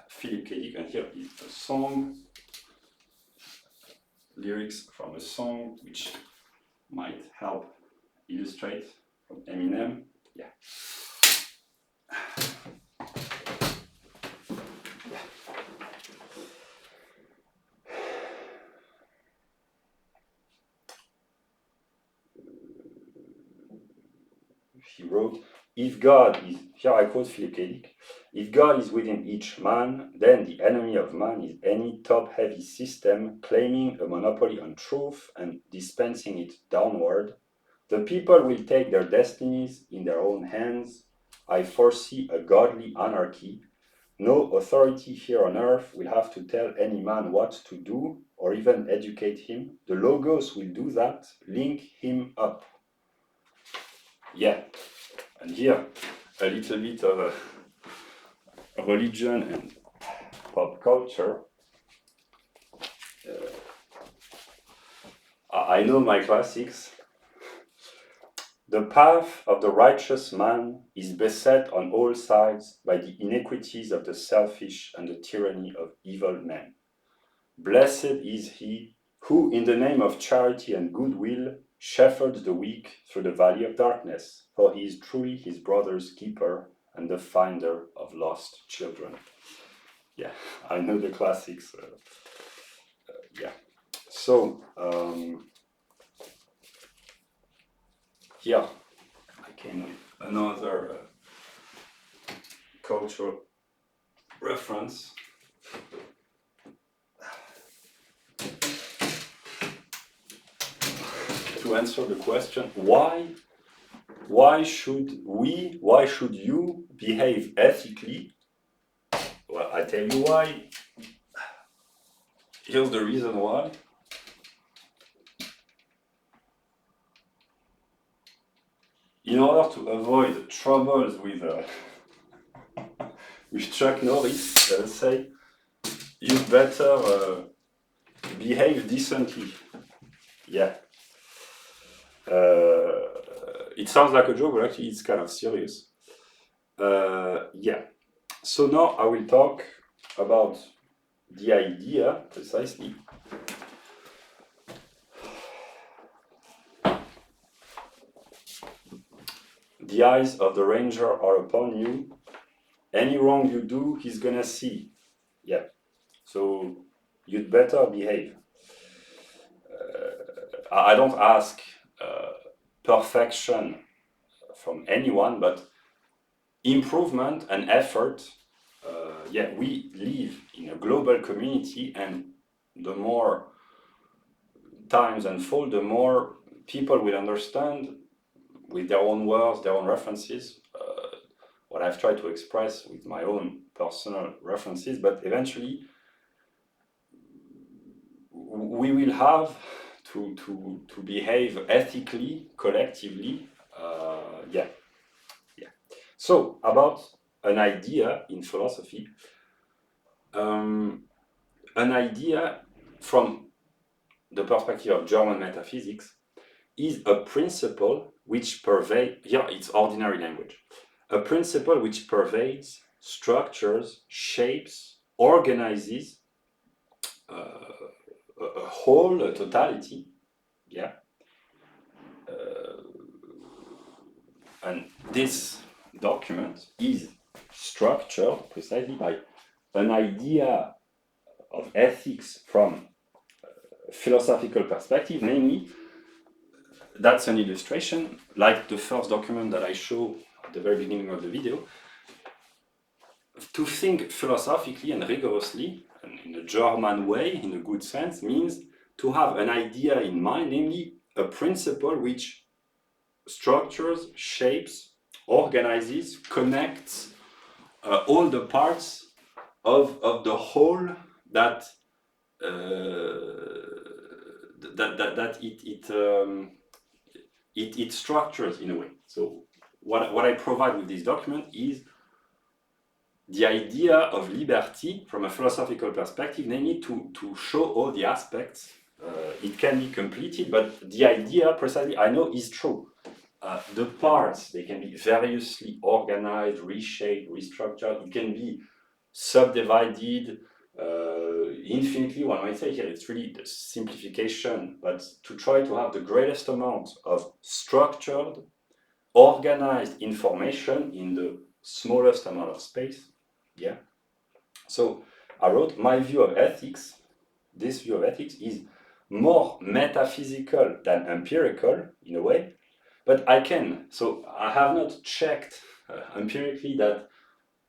Philip K. Dick, and here is a song, lyrics from a song which might help illustrate from Eminem. Yeah. He wrote, if God is, here I quote Philip K. Dick, if God is within each man, then the enemy of man is any top-heavy system claiming a monopoly on truth and dispensing it downward. The people will take their destinies in their own hands. I foresee a godly anarchy. No authority here on earth will have to tell any man what to do or even educate him. The Logos will do that, link him up. Yeah, and here a little bit of religion and pop culture. I know my classics. The path of the righteous man is beset on all sides by the iniquities of the selfish and the tyranny of evil men. Blessed is he who, in the name of charity and goodwill, shepherds the weak through the valley of darkness, for he is truly his brother's keeper and the finder of lost children. Yeah, I know the classics. Yeah. So, here I came with another cultural reference. To answer the question, why should you behave ethically? Well, I tell you why. Here's the reason why. In order to avoid troubles with Chuck Norris, let's say, you better behave decently. Yeah. It sounds like a joke, but actually it's kind of serious. Yeah. So now I will talk about the idea precisely. The eyes of the ranger are upon you. Any wrong you do, he's gonna see. Yeah. So you'd better behave. I don't ask perfection from anyone, but improvement and effort. Yeah, we live in a global community, and the more times unfold, the more people will understand with their own words, their own references, what I've tried to express with my own personal references, but eventually we will have to behave ethically, collectively. Yeah. So, about an idea in philosophy, an idea from the perspective of German metaphysics is a principle which pervades, here it's ordinary language, a principle which pervades, structures, shapes, organizes a whole, a totality, yeah. And this document is structured precisely by an idea of ethics from a philosophical perspective, namely, that's an illustration, like the first document that I show at the very beginning of the video. To think philosophically and rigorously, and in a German way, in a good sense, means to have an idea in mind, namely a principle which structures, shapes, organizes, connects all the parts of the whole that it structures in a way. So what I provide with this document is the idea of liberty from a philosophical perspective, namely to show all the aspects. It can be completed, but the idea precisely I know is true. The parts, they can be variously organized, reshaped, restructured. It can be subdivided infinitely. One might say here it's really the simplification, but to try to have the greatest amount of structured, organized information in the smallest amount of space. Yeah. So I wrote my view of ethics. This view of ethics is more metaphysical than empirical in a way, but I have not checked empirically that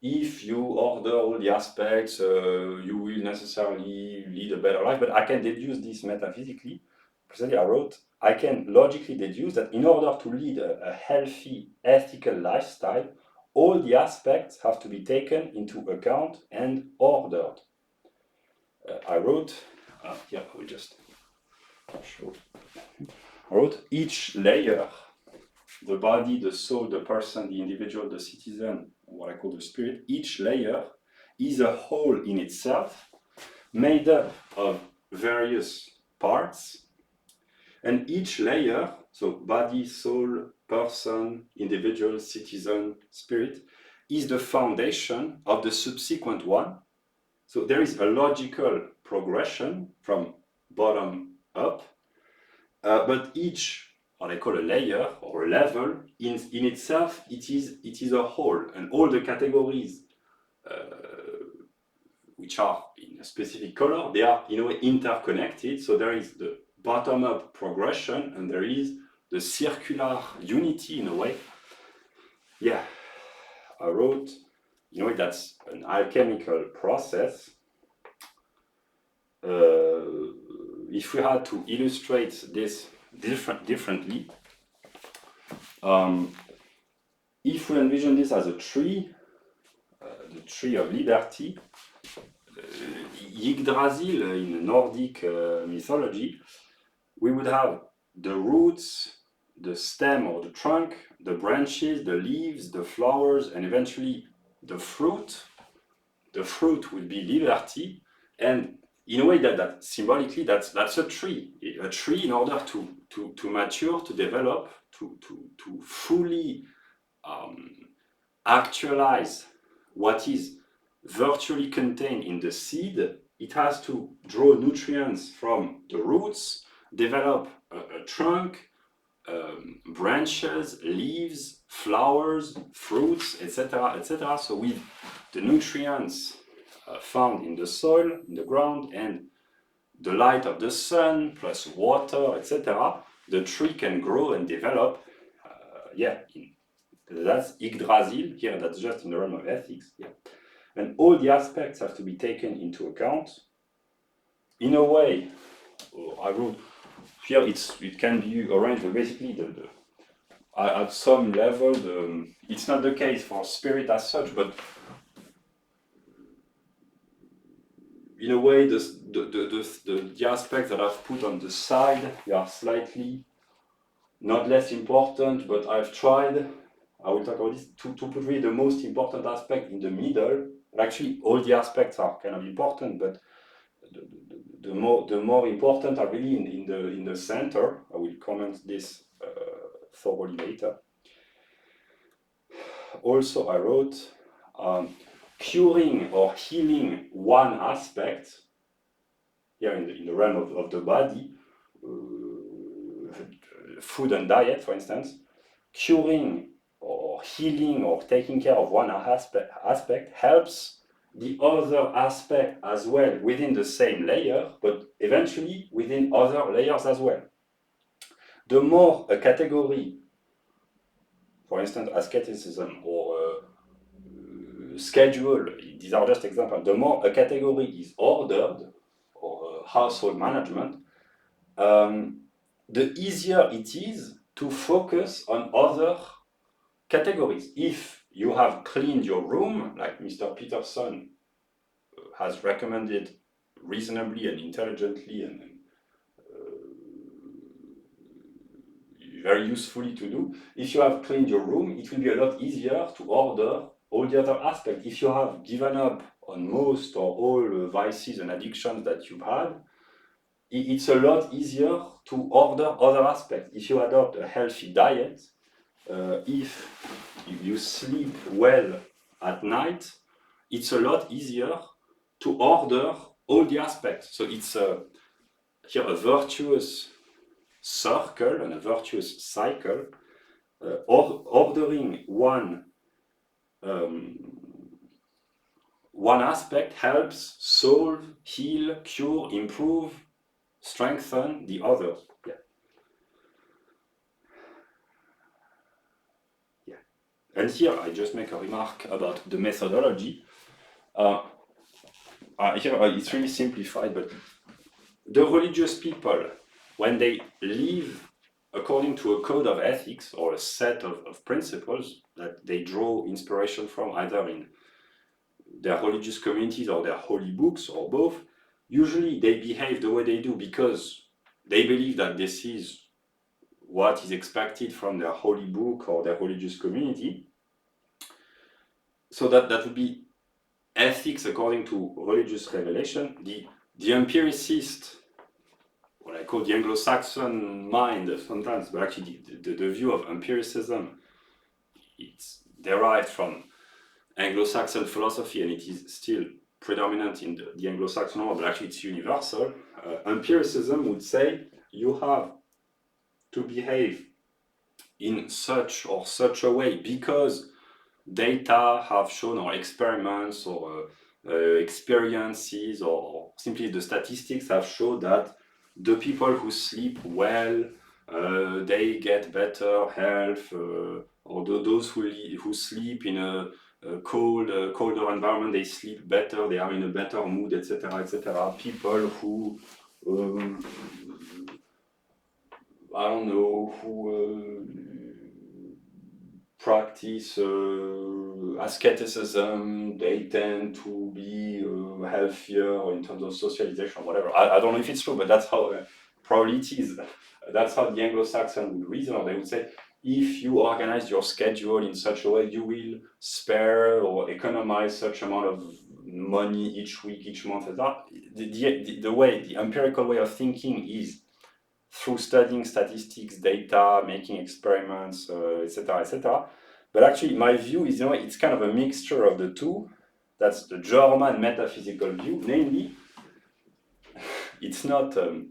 if you order all the aspects, you will necessarily lead a better life, but I can deduce this metaphysically. Precisely, I wrote, I can logically deduce that in order to lead a healthy, ethical lifestyle, all the aspects have to be taken into account and ordered. I wrote, here, I will just show. I wrote each layer, the body, the soul, the person, the individual, the citizen, what I call the spirit, each layer is a whole in itself, made up of various parts, and each layer, so body, soul, person, individual, citizen, spirit, is the foundation of the subsequent one. So there is a logical progression from bottom up, but each, what I call a layer or a level, in itself, it is a whole, and all the categories which are in a specific color, they are in a way interconnected. So there is the bottom-up progression, and there is the circular unity in a way. Yeah, I wrote, in a way, that's an alchemical process. If we had to illustrate this differently, if we envision this as a tree, the tree of liberty, Yggdrasil in Nordic mythology, we would have the roots, the stem or the trunk, the branches, the leaves, the flowers, and eventually the fruit. The fruit would be liberty, and in a way that symbolically that's a tree. A tree, in order to mature, to develop, to fully actualize what is virtually contained in the seed, it has to draw nutrients from the roots, develop a trunk, branches, leaves, flowers, fruits, etc., etc. So with the nutrients found in the soil, in the ground, and the light of the sun, plus water, etc., the tree can grow and develop. That's Yggdrasil. Here, that's just in the realm of ethics. Yeah. And all the aspects have to be taken into account. In a way, I wrote here, it can be arranged, but basically, at some level, it's not the case for spirit as such, but in a way, the aspects that I've put on the side, they are slightly not less important, but I've tried, I will talk about this, to put really the most important aspect in the middle. Actually, all the aspects are kind of important, but the more important are really in the center. I will comment this thoroughly later. Also, I wrote curing or healing one aspect here in the realm of the body, food and diet, for instance. Curing or healing or taking care of one aspect helps the other aspect as well within the same layer, but eventually within other layers as well. The more a category, for instance, asceticism or schedule, these are just examples, the more a category is ordered, or household management, the easier it is to focus on other categories. If you have cleaned your room, like Mr. Peterson has recommended reasonably and intelligently, and very usefully to do. If you have cleaned your room, it will be a lot easier to order all the other aspects. If you have given up on most or all vices and addictions that you've had, it's a lot easier to order other aspects. If you adopt a healthy diet, if you sleep well at night, it's a lot easier to order all the aspects. So it's here a virtuous circle and a virtuous cycle. Ordering one aspect helps solve, heal, cure, improve, strengthen the others. And here I just make a remark about the methodology. Here it's really simplified, but the religious people, when they live according to a code of ethics or a set of principles that they draw inspiration from, either in their religious communities or their holy books or both, usually they behave the way they do because they believe that this is what is expected from their holy book or their religious community. So that would be ethics according to religious revelation. The empiricist, what I call the Anglo-Saxon mind sometimes, but actually the view of empiricism, it's derived from Anglo-Saxon philosophy, and it is still predominant in the Anglo-Saxon world, but actually it's universal. Empiricism would say you have to behave in such or such a way because data have shown, or experiments or experiences, or simply the statistics have shown that the people who sleep well, they get better health, or those who sleep in a colder environment, they sleep better, they are in a better mood, etc., etc. People who I don't know, who practice asceticism, they tend to be healthier in terms of socialization, whatever. I don't know if it's true, but that's how probably it is. That's how the Anglo-Saxon would reason, or they would say, if you organize your schedule in such a way, you will spare or economize such amount of money each week, each month. The empirical way of thinking is through studying statistics, data, making experiments, etc., etc. But actually, my view is, it's kind of a mixture of the two. That's the German metaphysical view. Namely, it's not a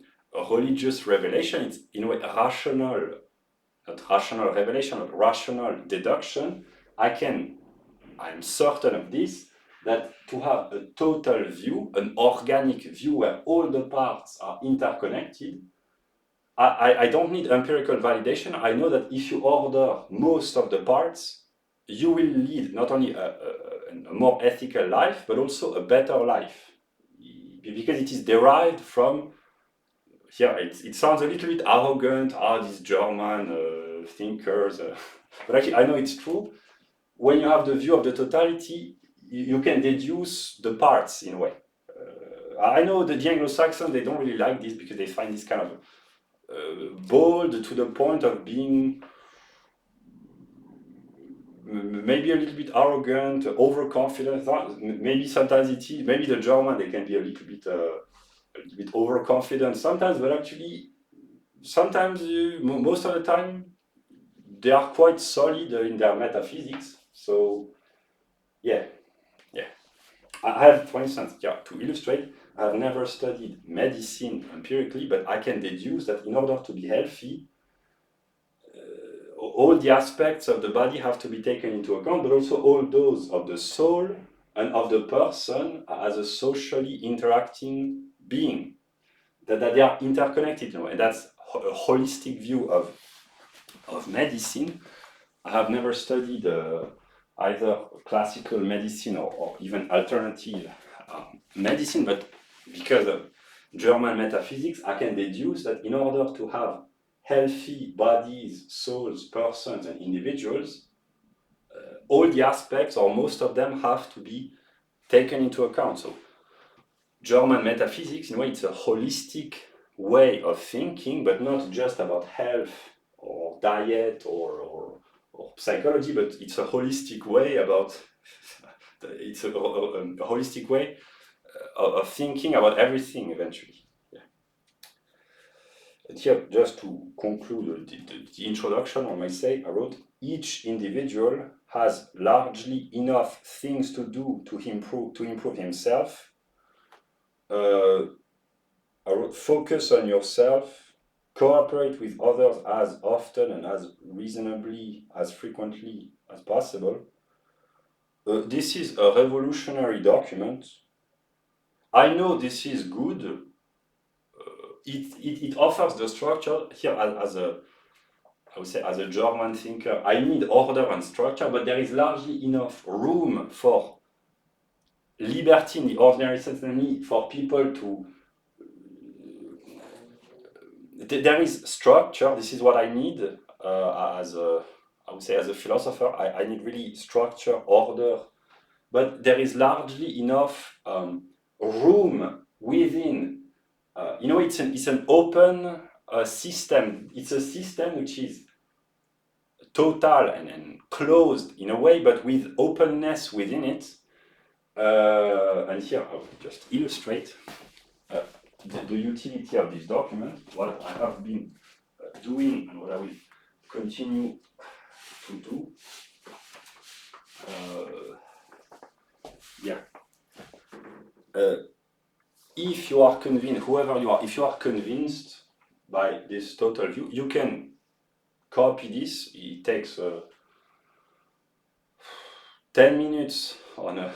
religious revelation. It's in a way rational, not rational revelation, but rational deduction. I'm certain of this, that to have a total view, an organic view where all the parts are interconnected, I don't need empirical validation. I know that if you order most of the parts, you will lead not only a more ethical life, but also a better life. Because it is derived from, here it sounds a little bit arrogant, these German thinkers, but actually I know it's true. When you have the view of the totality, you can deduce the parts in a way. I know the Anglo-Saxons, they don't really like this because they find this kind of bold to the point of being maybe a little bit arrogant, overconfident. Maybe sometimes it is. Maybe the German, they can be a little bit overconfident sometimes, but actually sometimes most of the time they are quite solid in their metaphysics. So yeah. I have, for instance, to illustrate, I have never studied medicine empirically, but I can deduce that in order to be healthy, all the aspects of the body have to be taken into account, but also all those of the soul and of the person as a socially interacting being, that they are interconnected, and that's a holistic view of medicine. I have never studied either classical medicine or even alternative medicine, but because of German metaphysics, I can deduce that in order to have healthy bodies, souls, persons, and individuals, all the aspects, or most of them, have to be taken into account. So German metaphysics, in a way, it's a holistic way of thinking, but not just about health or diet or psychology, but it's a holistic way about it's a holistic way of thinking about everything eventually. Yeah. And here, just to conclude the introduction, I might say, I wrote, each individual has largely enough things to do to improve himself. I wrote, focus on yourself, cooperate with others as often and as reasonably, as frequently as possible. This is a revolutionary document. I know this is good. It offers the structure here as a, I would say, as a German thinker. I need order and structure, but there is largely enough room for liberty in the ordinary sense, namely for people to. There is structure. This is what I need as a, I would say, as a philosopher. I need really structure, order, but there is largely enough room within. It's an open system. It's a system which is total and closed in a way, but with openness within it. And here I will just illustrate the utility of this document, what I have been doing and what I will continue to do. If you are convinced, whoever you are, if you are convinced by this total view, you can copy this. It takes 10 minutes on a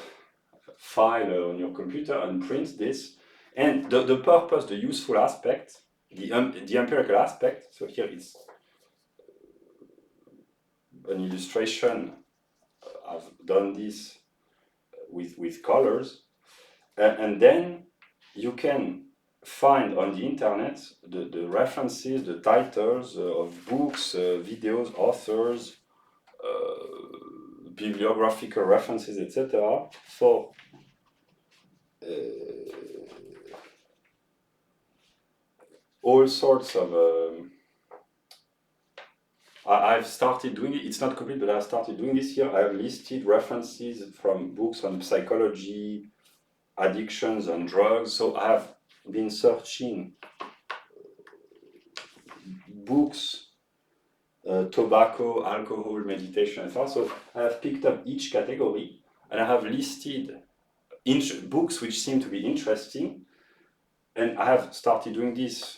file on your computer and print this. And the purpose, the useful aspect, the empirical aspect, so here it's an illustration. I've done this with colors. And then you can find on the internet the references, the titles of books, videos, authors, bibliographical references, etc. for all sorts of. I've started doing it. It's not complete, but I've started doing this here. I have listed references from books on psychology, addictions, and drugs. So I have been searching books, tobacco, alcohol, meditation, and so on. So I have picked up each category and I have listed books which seem to be interesting. And I have started doing this.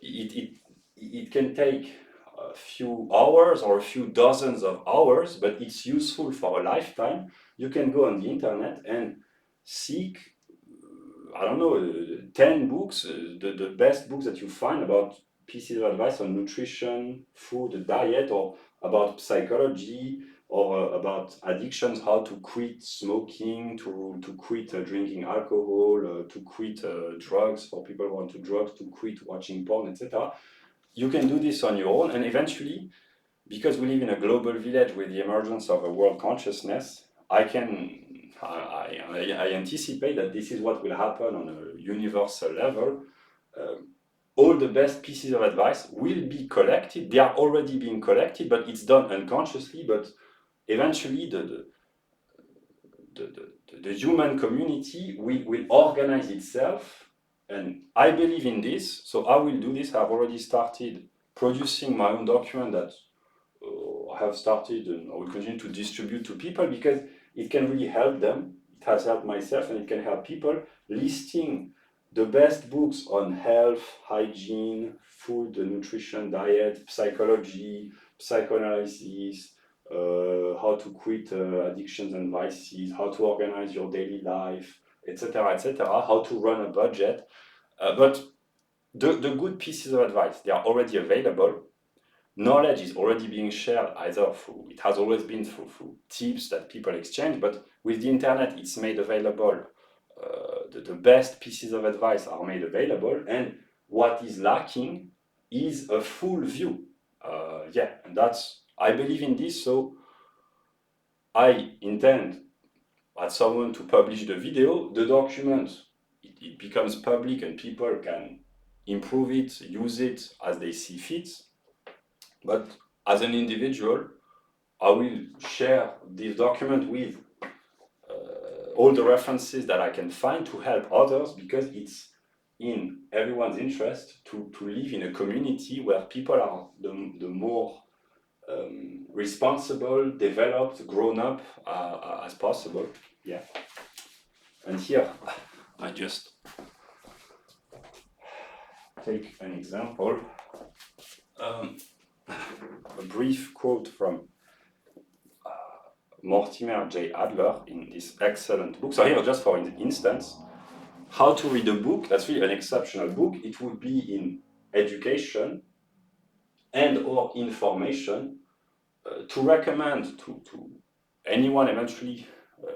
It can take a few hours or a few dozens of hours, but it's useful for a lifetime. You can go on the internet and seek, I don't know, 10 books, the best books that you find about pieces of advice on nutrition, food, diet, or about psychology, or about addictions, how to quit smoking, to quit drinking alcohol, to quit drugs for people who want to drugs, to quit watching porn, etc. You can do this on your own, and eventually, because we live in a global village with the emergence of a world consciousness, I anticipate that this is what will happen on a universal level. All the best pieces of advice will be collected. They are already being collected, but it's done unconsciously. But eventually, the human community will organize itself. And I believe in this, so I will do this. I've already started producing my own document that I have started and I will continue to distribute to people because it can really help them. It has helped myself and it can help people, listing the best books on health, hygiene, food, nutrition, diet, psychology, psychoanalysis, how to quit addictions and vices, how to organize your daily life, etc., how to run a budget. But the good pieces of advice, they are already available. Knowledge is already being shared either through, it has always been through tips that people exchange, but with the internet, it's made available. The best pieces of advice are made available, and what is lacking is a full view. And I believe in this, so I intend at some point to publish the video. The document, it becomes public and people can improve it, use it as they see fit. But as an individual, I will share this document with all the references that I can find to help others, because it's in everyone's interest to live in a community where people are the more responsible, developed, grown up as possible. Yeah. And here I just take an example. A brief quote from Mortimer J. Adler in this excellent book. So here, just for instance, how to read a book, that's really an exceptional book. It would be in education and or information to recommend to anyone eventually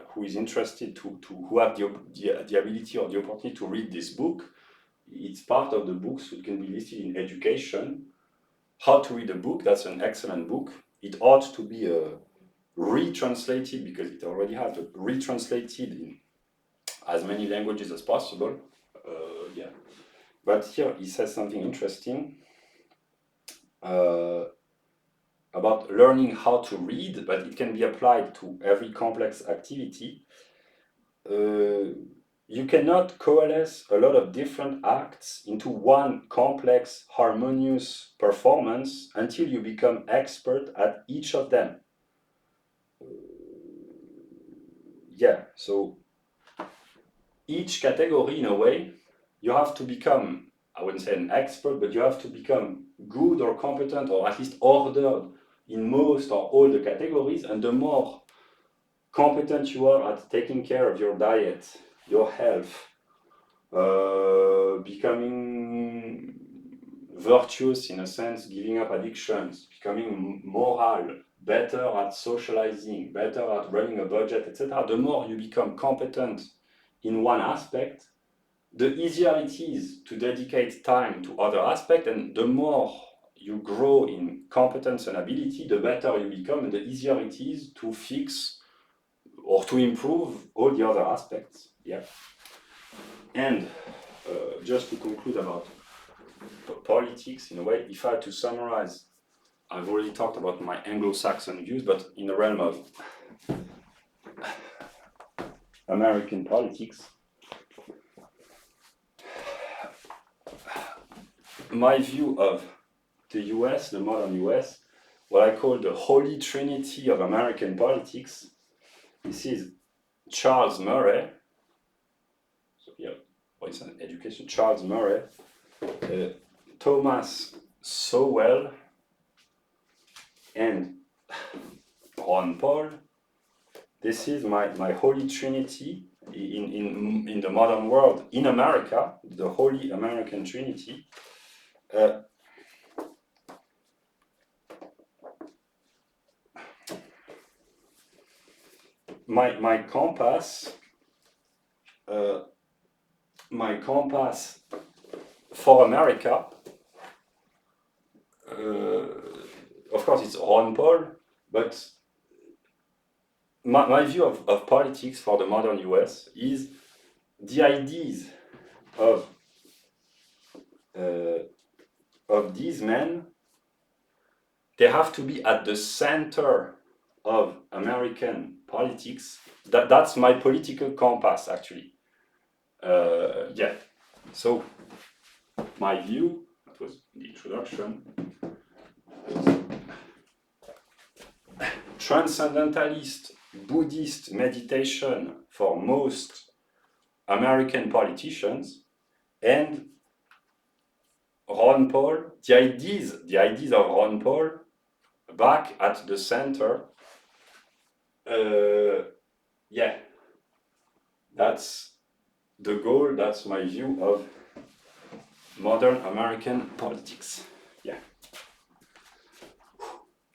who is interested who have the ability or the opportunity to read this book. It's part of the books that can be listed in education. How to read a book, that's an excellent book. It ought to be retranslated, because it already has, but retranslated in as many languages as possible. Yeah. But here he says something interesting about learning how to read, but it can be applied to every complex activity. You cannot coalesce a lot of different acts into one complex, harmonious performance until you become expert at each of them. Yeah, so each category, in a way, you have to become, I wouldn't say an expert, but you have to become good or competent, or at least ordered in most or all the categories. And the more competent you are at taking care of your diet, your health, becoming virtuous in a sense, giving up addictions, becoming moral, better at socializing, better at running a budget, etc. The more you become competent in one aspect, the easier it is to dedicate time to other aspects, and the more you grow in competence and ability, the better you become, and the easier it is to fix or to improve all the other aspects. Yeah. And just to conclude about politics, in a way, if I had to summarize, I've already talked about my Anglo-Saxon views, but in the realm of American politics, my view of the US, the modern US, what I call the holy trinity of American politics, this is Charles Murray, so yeah, for instance, education, Charles Murray, Thomas Sowell, and Ron Paul. This is my holy trinity in the modern world, in America, the holy American trinity. My compass for America, of course, it's Ron Paul, but my view of politics for the modern US is the ideas of these men. They have to be at the center of American politics. That's my political compass, actually. Yeah. So my view, that was the introduction, transcendentalist Buddhist meditation for most American politicians, and Ron Paul, the ideas of Ron Paul back at the center. Yeah, that's the goal, that's my view of modern American politics. Yeah.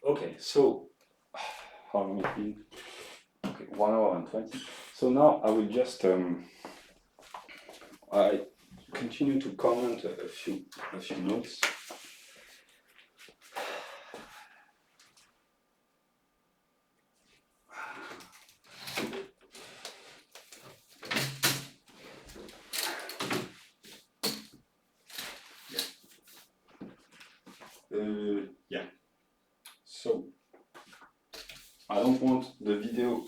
Okay, so how long has it been? Okay, 1 hour and 20. So now I will just I continue to comment a few notes. Yeah. don't want the video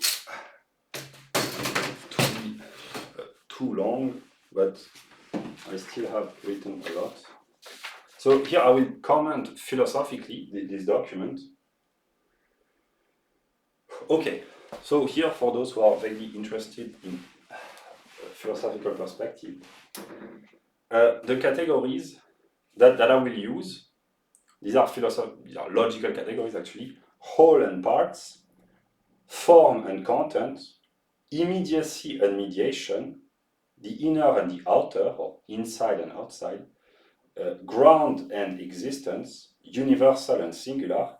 to be too long, but I still have written a lot. So here I will comment philosophically this document. Okay, so here for those who are very interested in philosophical perspective, the categories that I will use, these are logical categories actually: whole and parts, form and content, immediacy and mediation, the inner and the outer, or inside and outside, ground and existence, universal and singular,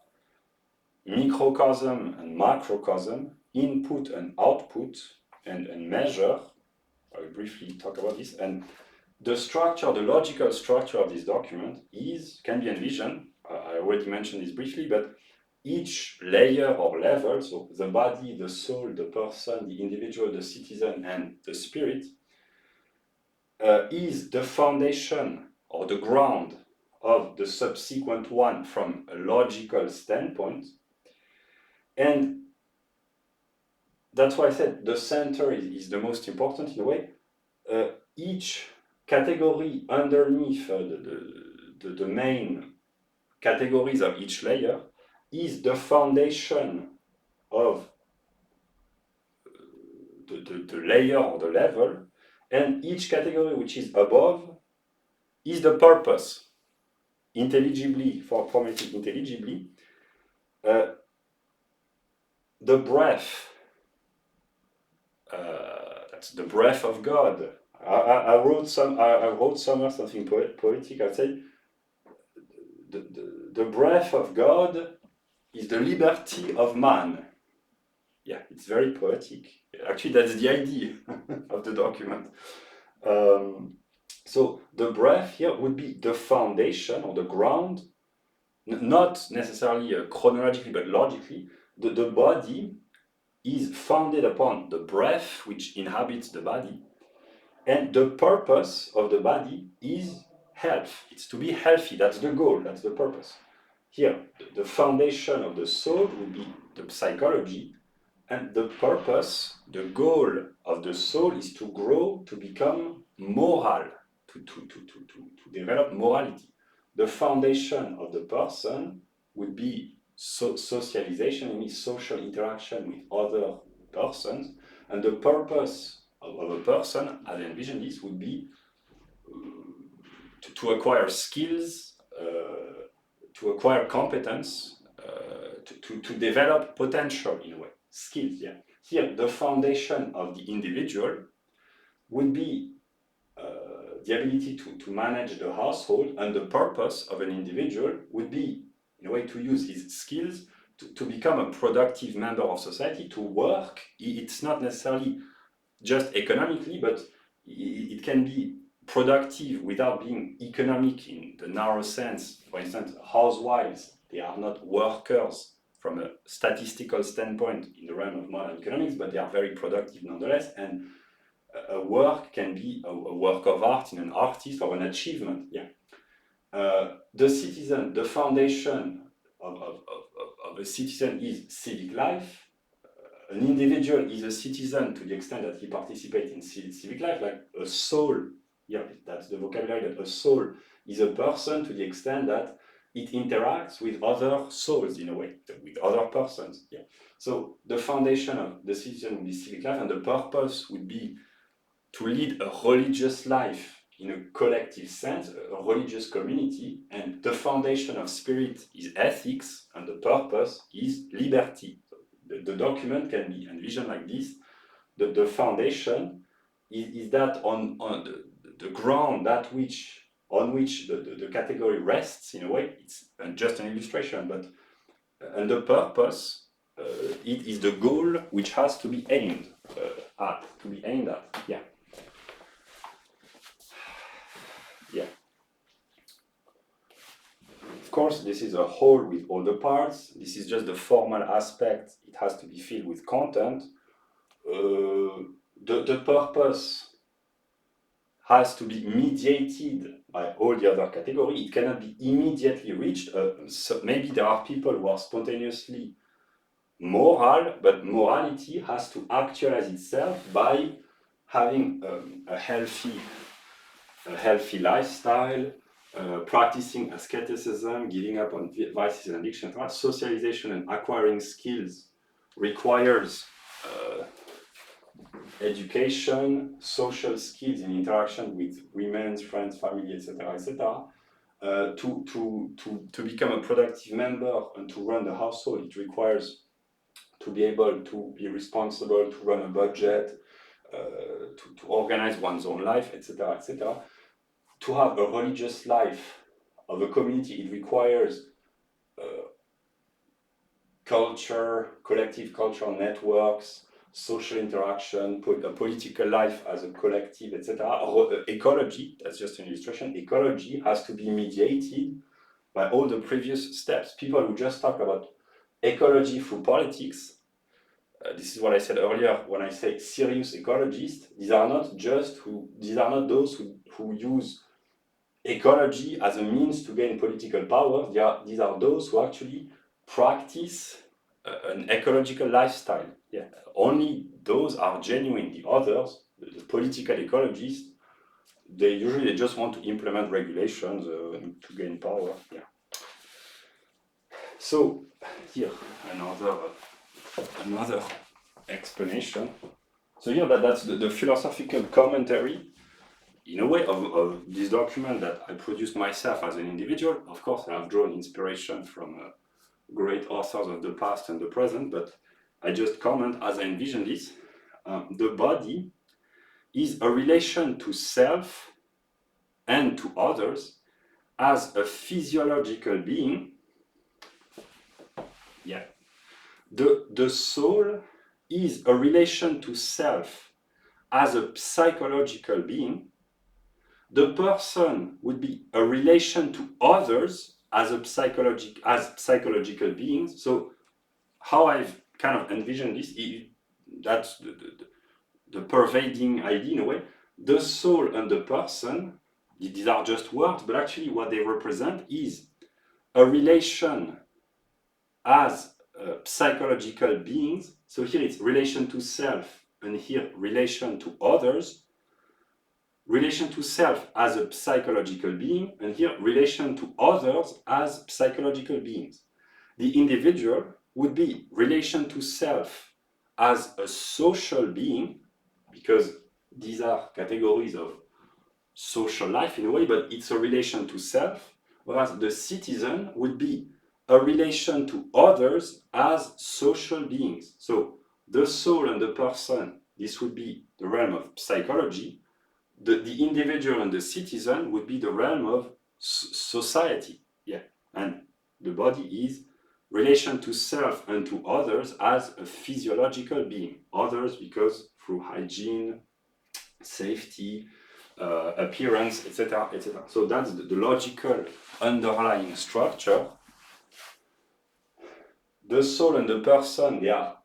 microcosm and macrocosm, input and output, and measure. I will briefly talk about this. And the structure, the logical structure of this document can be envisioned, I already mentioned this briefly, but each layer or level, so the body, the soul, the person, the individual, the citizen, and the spirit, is the foundation or the ground of the subsequent one from a logical standpoint. And that's why I said the center is the most important in a way. Each category underneath the main categories of each layer is the foundation of the layer or the level, and each category which is above is the purpose. Intelligibly, for formatting intelligibly, the breath, that's the breath of God. I wrote somewhere something poetic. I said the breath of God is the liberty of man. Yeah, it's very poetic. Actually, that's the idea of the document. So the breath here would be the foundation or the ground, not necessarily chronologically, but logically. The body is founded upon the breath which inhabits the body, and the purpose of the body is health. It's to be healthy. That's the goal. That's the purpose. Here, the foundation of the soul would be the psychology, and the purpose, the goal of the soul is to grow, to become moral, to develop morality. The foundation of the person would be socialization, means social interaction with other persons, and the purpose of a person, as I envision this, would be to acquire skills, to acquire competence, to develop potential in a way, skills. Yeah. Here, the foundation of the individual would be the ability to manage the household, and the purpose of an individual would be, in a way, to use his skills to become a productive member of society, to work. It's not necessarily just economically, but it can be productive without being economic in the narrow sense. For instance, housewives, they are not workers from a statistical standpoint in the realm of modern economics, but they are very productive nonetheless. And a work can be a work of art in an artist or an achievement. Yeah. The citizen, the foundation of a citizen is civic life. An individual is a citizen to the extent that he participates in civic life, like a soul. Yeah, that's the vocabulary. That a soul is a person to the extent that it interacts with other souls in a way, with other persons. Yeah. So the foundation of the citizen would be civic life, and the purpose would be to lead a religious life in a collective sense, a religious community, and the foundation of spirit is ethics, and the purpose is liberty. So the document can be envisioned like this. The foundation is that on the ground, that which on which the category rests in a way. It's just an illustration, but and the purpose, it is the goal which has to be aimed at. Yeah. Yeah. Of course, this is a whole with all the parts. This is just the formal aspect. It has to be filled with content. The purpose has to be mediated by all the other categories. It cannot be immediately reached. So maybe there are people who are spontaneously moral, but morality has to actualize itself by having a healthy lifestyle, practicing asceticism, giving up on vices and addictions. Socialization and acquiring skills requires education, social skills in interaction with women, friends, family, etc., etc. To become a productive member and to run the household, it requires to be able to be responsible, to run a budget, to organize one's own life, etc., etc. To have a religious life of a community, it requires culture, collective cultural networks, social interaction, a political life as a collective, etc. Ecology, that's just an illustration, ecology has to be mediated by all the previous steps. People who just talk about ecology through politics, this is what I said earlier when I say serious ecologists, these are not those who use ecology as a means to gain political power. These are those who actually practice an ecological lifestyle. Yeah, only those are genuine. The others, the political ecologists, they usually just want to implement regulations to gain power. Yeah. So here another explanation. So here that's the philosophical commentary in a way of this document that I produced myself as an individual. Of course, I have drawn inspiration from great authors of the past and the present, but I just comment as I envision this. The body is a relation to self and to others as a physiological being. Yeah. The soul is a relation to self as a psychological being. The person would be a relation to others as psychological beings. So how I've kind of envisioned this, that's the pervading idea in a way. The soul and the person, these are just words, but actually what they represent is a relation as psychological beings. So here it's relation to self, and here relation to others. Relation to self as a psychological being, and here relation to others as psychological beings. The individual would be relation to self as a social being, because these are categories of social life in a way, but it's a relation to self, whereas the citizen would be a relation to others as social beings. So the soul and the person, this would be the realm of psychology. The individual and the citizen would be the realm of society. Yeah, and the body is relation to self and to others as a physiological being. Others because through hygiene, safety, appearance, etc., etc. So that's the logical underlying structure. The soul and the person, they are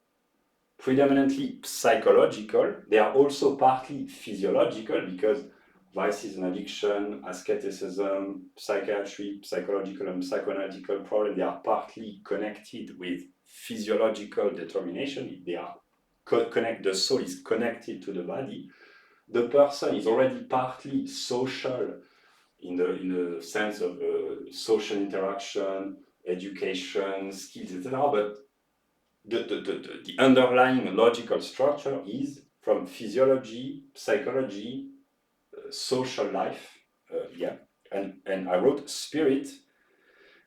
predominantly psychological. They are also partly physiological because vices and addiction, asceticism, psychiatry, psychological and psychoanalytical problems, they are partly connected with physiological determination. They are the soul is connected to the body. The person is already partly social in the sense of social interaction, education, skills, etc. But the underlying logical structure is from physiology, psychology, social life. Yeah, and I wrote spirit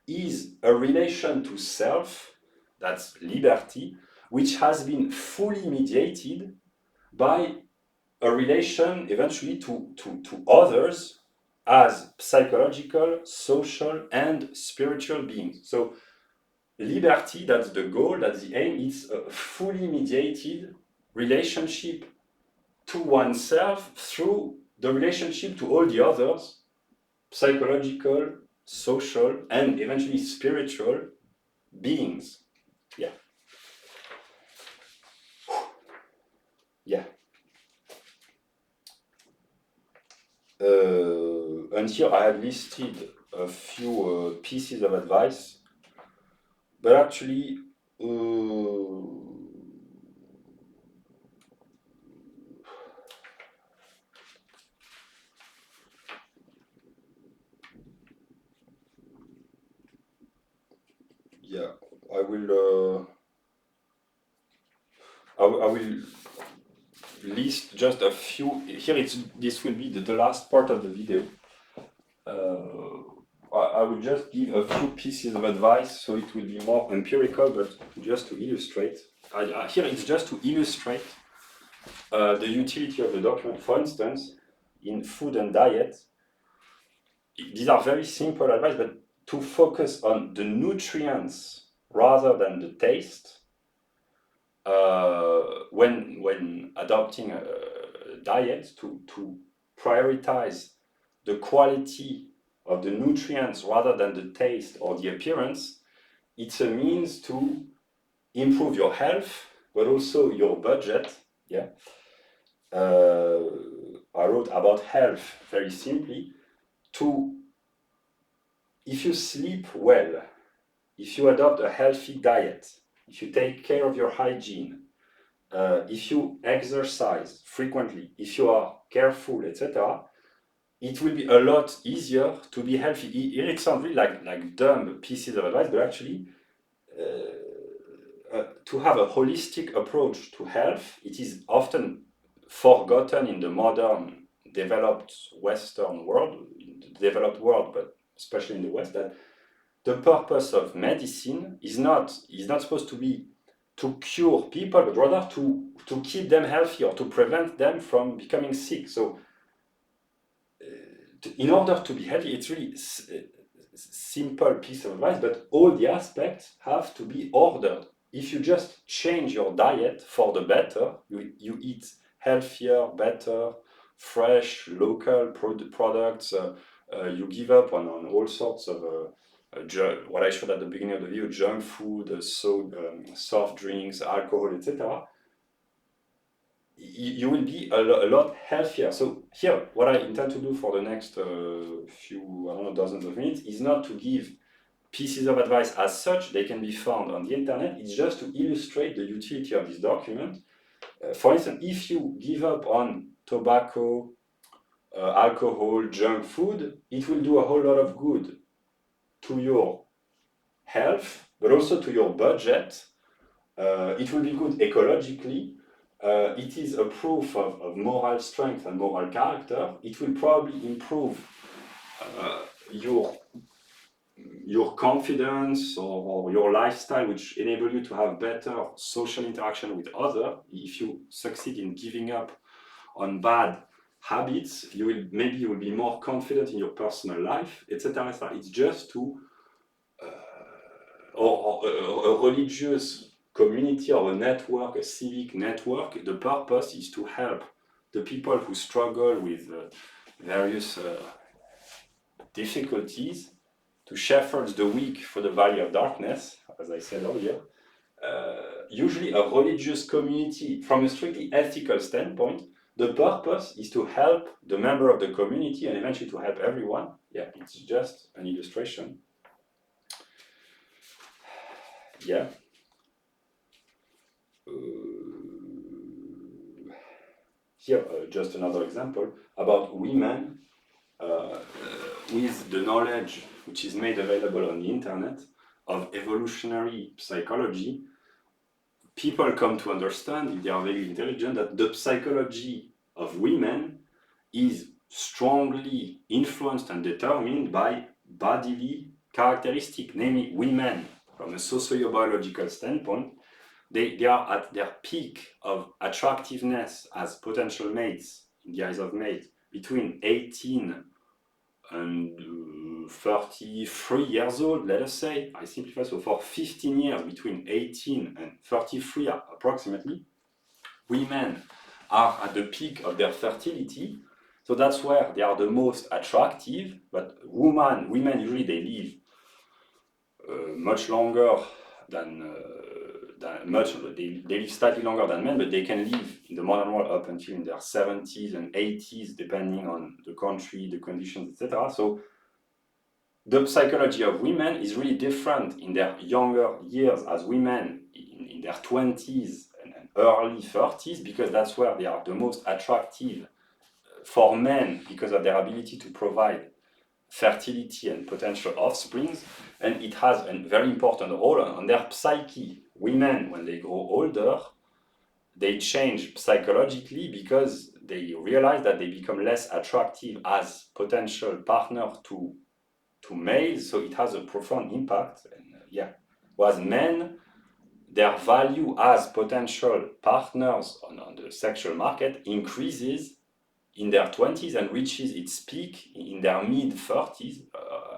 is a relation to self, that's liberty, which has been fully mediated by a relation eventually to others as psychological, social, and spiritual beings. So liberty, that's the goal, that's the aim. It's a fully mediated relationship to oneself through the relationship to all the others, psychological, social, and eventually spiritual beings. Yeah. Yeah. And here I have listed a few pieces of advice, but actually Yeah, I will. I will list just a few. Here, this will be the last part of the video. I will just give a few pieces of advice, so it will be more empirical, but just to illustrate. Here, it's just to illustrate the utility of the document. For instance, in food and diet, these are very simple advice, but to focus on the nutrients rather than the taste. When adopting a diet, to prioritize the quality of the nutrients rather than the taste or the appearance, it's a means to improve your health, but also your budget. Yeah. I wrote about health very simply. If you sleep well, if you adopt a healthy diet, if you take care of your hygiene, if you exercise frequently, if you are careful, etc., it will be a lot easier to be healthy. It sounds really like dumb pieces of advice, but actually, to have a holistic approach to health, it is often forgotten in the modern, developed Western world, in the developed world, but especially in the West, that the purpose of medicine is not supposed to be to cure people, but rather to keep them healthy or to prevent them from becoming sick. So, in order to be healthy, it's really simple piece of advice, but all the aspects have to be ordered. If you just change your diet for the better, you eat healthier, better, fresh, local products, you give up on all sorts of what I showed at the beginning of the video, junk food, soft drinks, alcohol, etc., you will be a lot healthier. So here, what I intend to do for the next few, I don't know, dozens of minutes is not to give pieces of advice as such. They can be found on the internet. It's just to illustrate the utility of this document. For instance, if you give up on tobacco, alcohol, junk food, it will do a whole lot of good to your health, but also to your budget. It will be good ecologically. It is a proof of moral strength and moral character. It will probably improve your confidence or your lifestyle, which enable you to have better social interaction with others. If you succeed in giving up on bad habits, you will be more confident in your personal life, etc. It's just to or a religious community or a network, a civic network. The purpose is to help the people who struggle with various difficulties, to shepherd the weak for the valley of darkness, as I said earlier. Usually a religious community, from a strictly ethical standpoint, the purpose is to help the member of the community and eventually to help everyone. Yeah, it's just an illustration. Yeah. Here, just another example about women with the knowledge which is made available on the internet of evolutionary psychology. People come to understand, if they are very intelligent, that the psychology of women is strongly influenced and determined by bodily characteristics, namely women, from a sociobiological standpoint, they are at their peak of attractiveness as potential mates, in the eyes of mates, between 18 and 33 years old, let us say. I simplify, so for 15 years, between 18 and 33 approximately, women are at the peak of their fertility. So that's where they are the most attractive. But women usually they live much longer than they live slightly longer than men, but they can live in the modern world up until in their 70s and 80s, depending on the country, the conditions, etc. So the psychology of women is really different in their younger years as women in their 20s and early 30s, because that's where they are the most attractive for men because of their ability to provide fertility and potential offsprings, and it has a very important role on their psyche. Women, when they grow older, they change psychologically because they realize that they become less attractive as potential partner to males, so it has a profound impact. And whereas men, their value as potential partners on the sexual market increases in their 20s and reaches its peak in their mid-30s.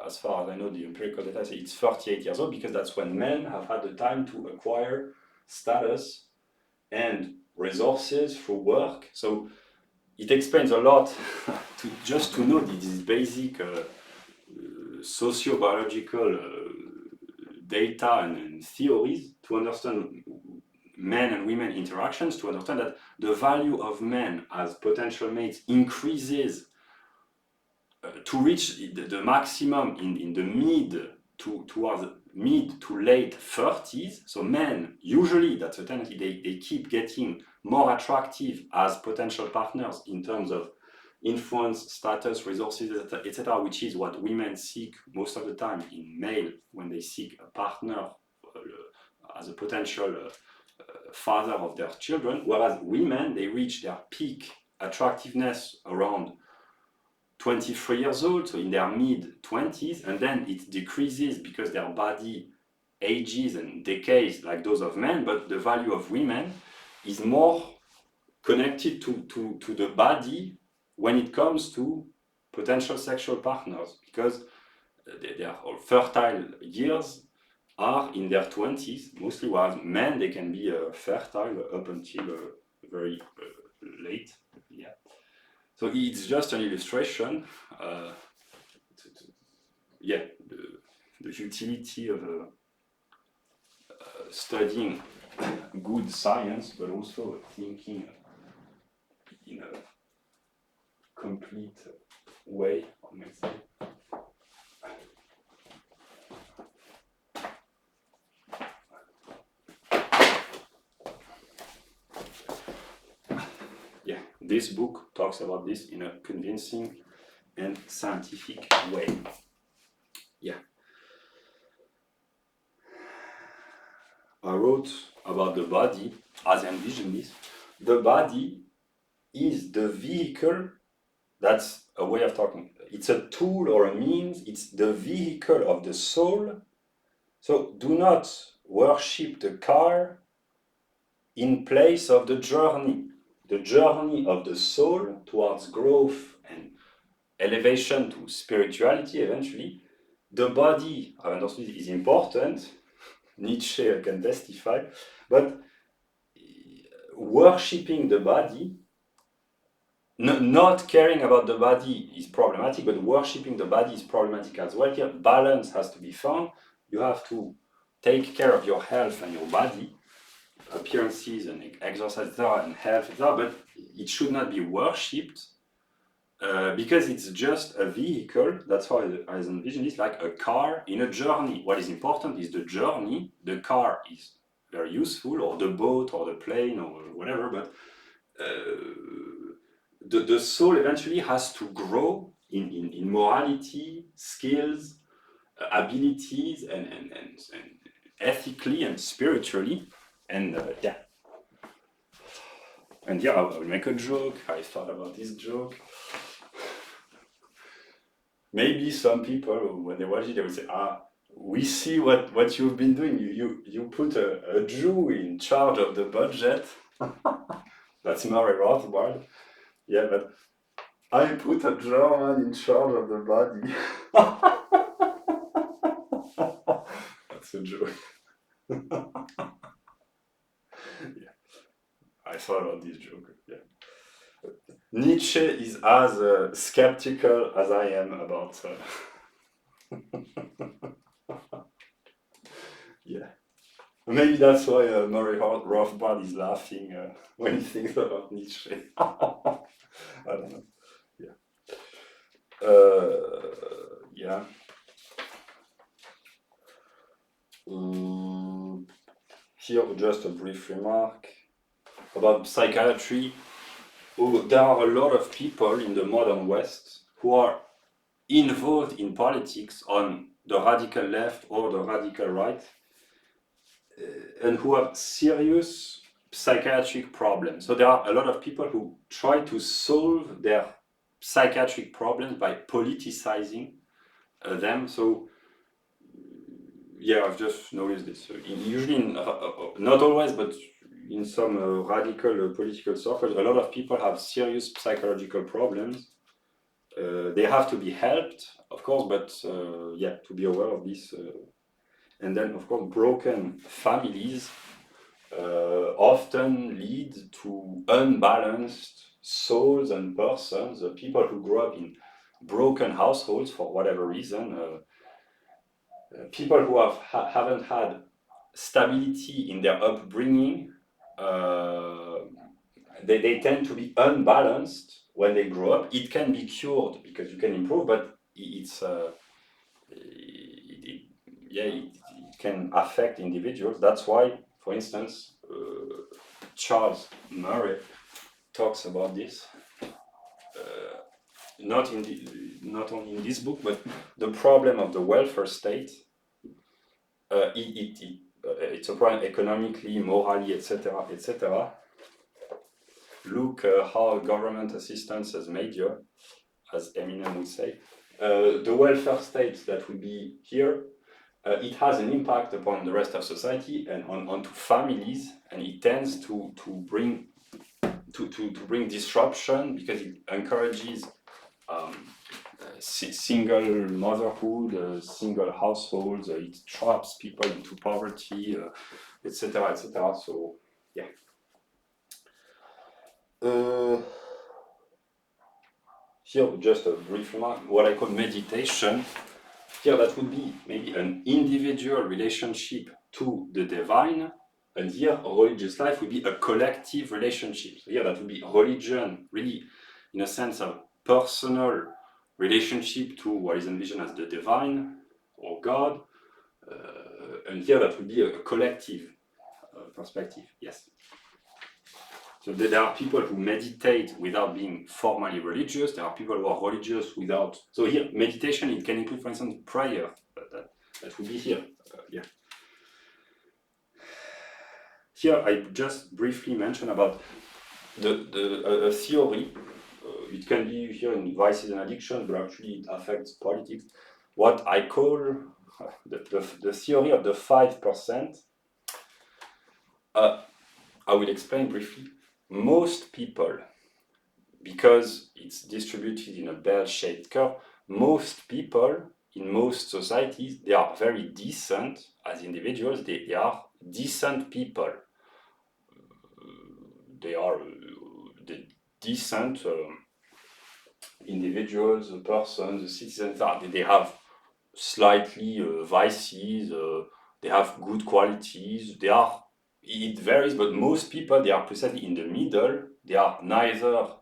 As far as I know, the empirical data say it's 38 years old, because that's when men have had the time to acquire status and resources through work. So it explains a lot just to know these basic socio-biological data and theories, to understand men and women interactions, to understand that the value of men as potential mates increases to reach the maximum in the towards mid to late 30s. So men, usually that's a tendency, they keep getting more attractive as potential partners in terms of influence, status, resources, etc., which is what women seek most of the time in male when they seek a partner as a potential father of their children, whereas women, they reach their peak attractiveness around 23 years old, so in their mid-20s, and then it decreases because their body ages and decays like those of men, but the value of women is more connected to the body when it comes to potential sexual partners, because their fertile years are in their 20s mostly, whereas men, they can be fertile up until very late. So it's just an illustration, the utility of studying good science, but also thinking in a complete way, I might say. This book talks about this in a convincing and scientific way. I wrote about the body as I envision this. The body is the vehicle. That's a way of talking. It's a tool or a means. It's the vehicle of the soul. So do not worship the car in place of the journey. The journey of the soul towards growth and elevation to spirituality eventually. The body, I understood, is important. Nietzsche can testify, but worshipping the body, not caring about the body is problematic, but worshipping the body is problematic as well. Here, balance has to be found. You have to take care of your health and your body, appearances and exercise, etc., and health, etc., but it should not be worshipped because it's just a vehicle. That's how I envision it, like a car in a journey. What is important is the journey. The car is very useful, or the boat, or the plane, or whatever, but the soul eventually has to grow in morality, skills, abilities, and ethically and spiritually. And I will make a joke. I thought about this joke. Maybe some people, when they watch it, they will say, we see what you've been doing. You put a Jew in charge of the budget. That's Murray Rothbard. Yeah, but I put a German in charge of the body. That's a joke. I thought about this joke. Nietzsche is as skeptical as I am about. Maybe that's why Murray Rothbard is laughing when he thinks about Nietzsche. I don't know. Here, just a brief remark about psychiatry. There are a lot of people in the modern West who are involved in politics on the radical left or the radical right, and who have serious psychiatric problems. So there are a lot of people who try to solve their psychiatric problems by politicizing them. So yeah, I've just noticed this. Usually, not always, but in some radical political circles, a lot of people have serious psychological problems. They have to be helped, of course, but yeah, to be aware of this. And then, of course, broken families often lead to unbalanced souls and persons. People who grow up in broken households for whatever reason, people who haven't had stability in their upbringing, they tend to be unbalanced when they grow up. It can be cured because you can improve, but it can affect individuals. That's why, for instance, Charles Murray talks about this. Not only in this book, but the problem of the welfare state. It's a problem economically, morally, etc., etc. Look how government assistance has made you, as Eminem would say. The welfare state that would be here, it has an impact upon the rest of society and onto families, and it tends to bring disruption because it encourages single motherhood, single households. It traps people into poverty, etc., etc. So yeah. Here, just a brief remark, what I call meditation. Here, that would be maybe an individual relationship to the divine, and here, religious life would be a collective relationship. So here, that would be religion, really, in a sense of personal relationship to what is envisioned as the divine or God, and here, that would be a collective perspective, yes. So there are people who meditate without being formally religious. There are people who are religious without. So here, meditation, it can include, for instance, prayer. That would be here. Yeah. Here, I just briefly mentioned about a theory. It can be here in vices and addictions, but actually it affects politics. What I call the theory of the 5%. I will explain briefly. Most people, because it's distributed in a bell-shaped curve, most people in most societies, they are very decent as individuals. They are decent people. They are the decent individuals, persons, citizens. They have slightly vices. They have good qualities. It varies, but most people, they are precisely in the middle. They are neither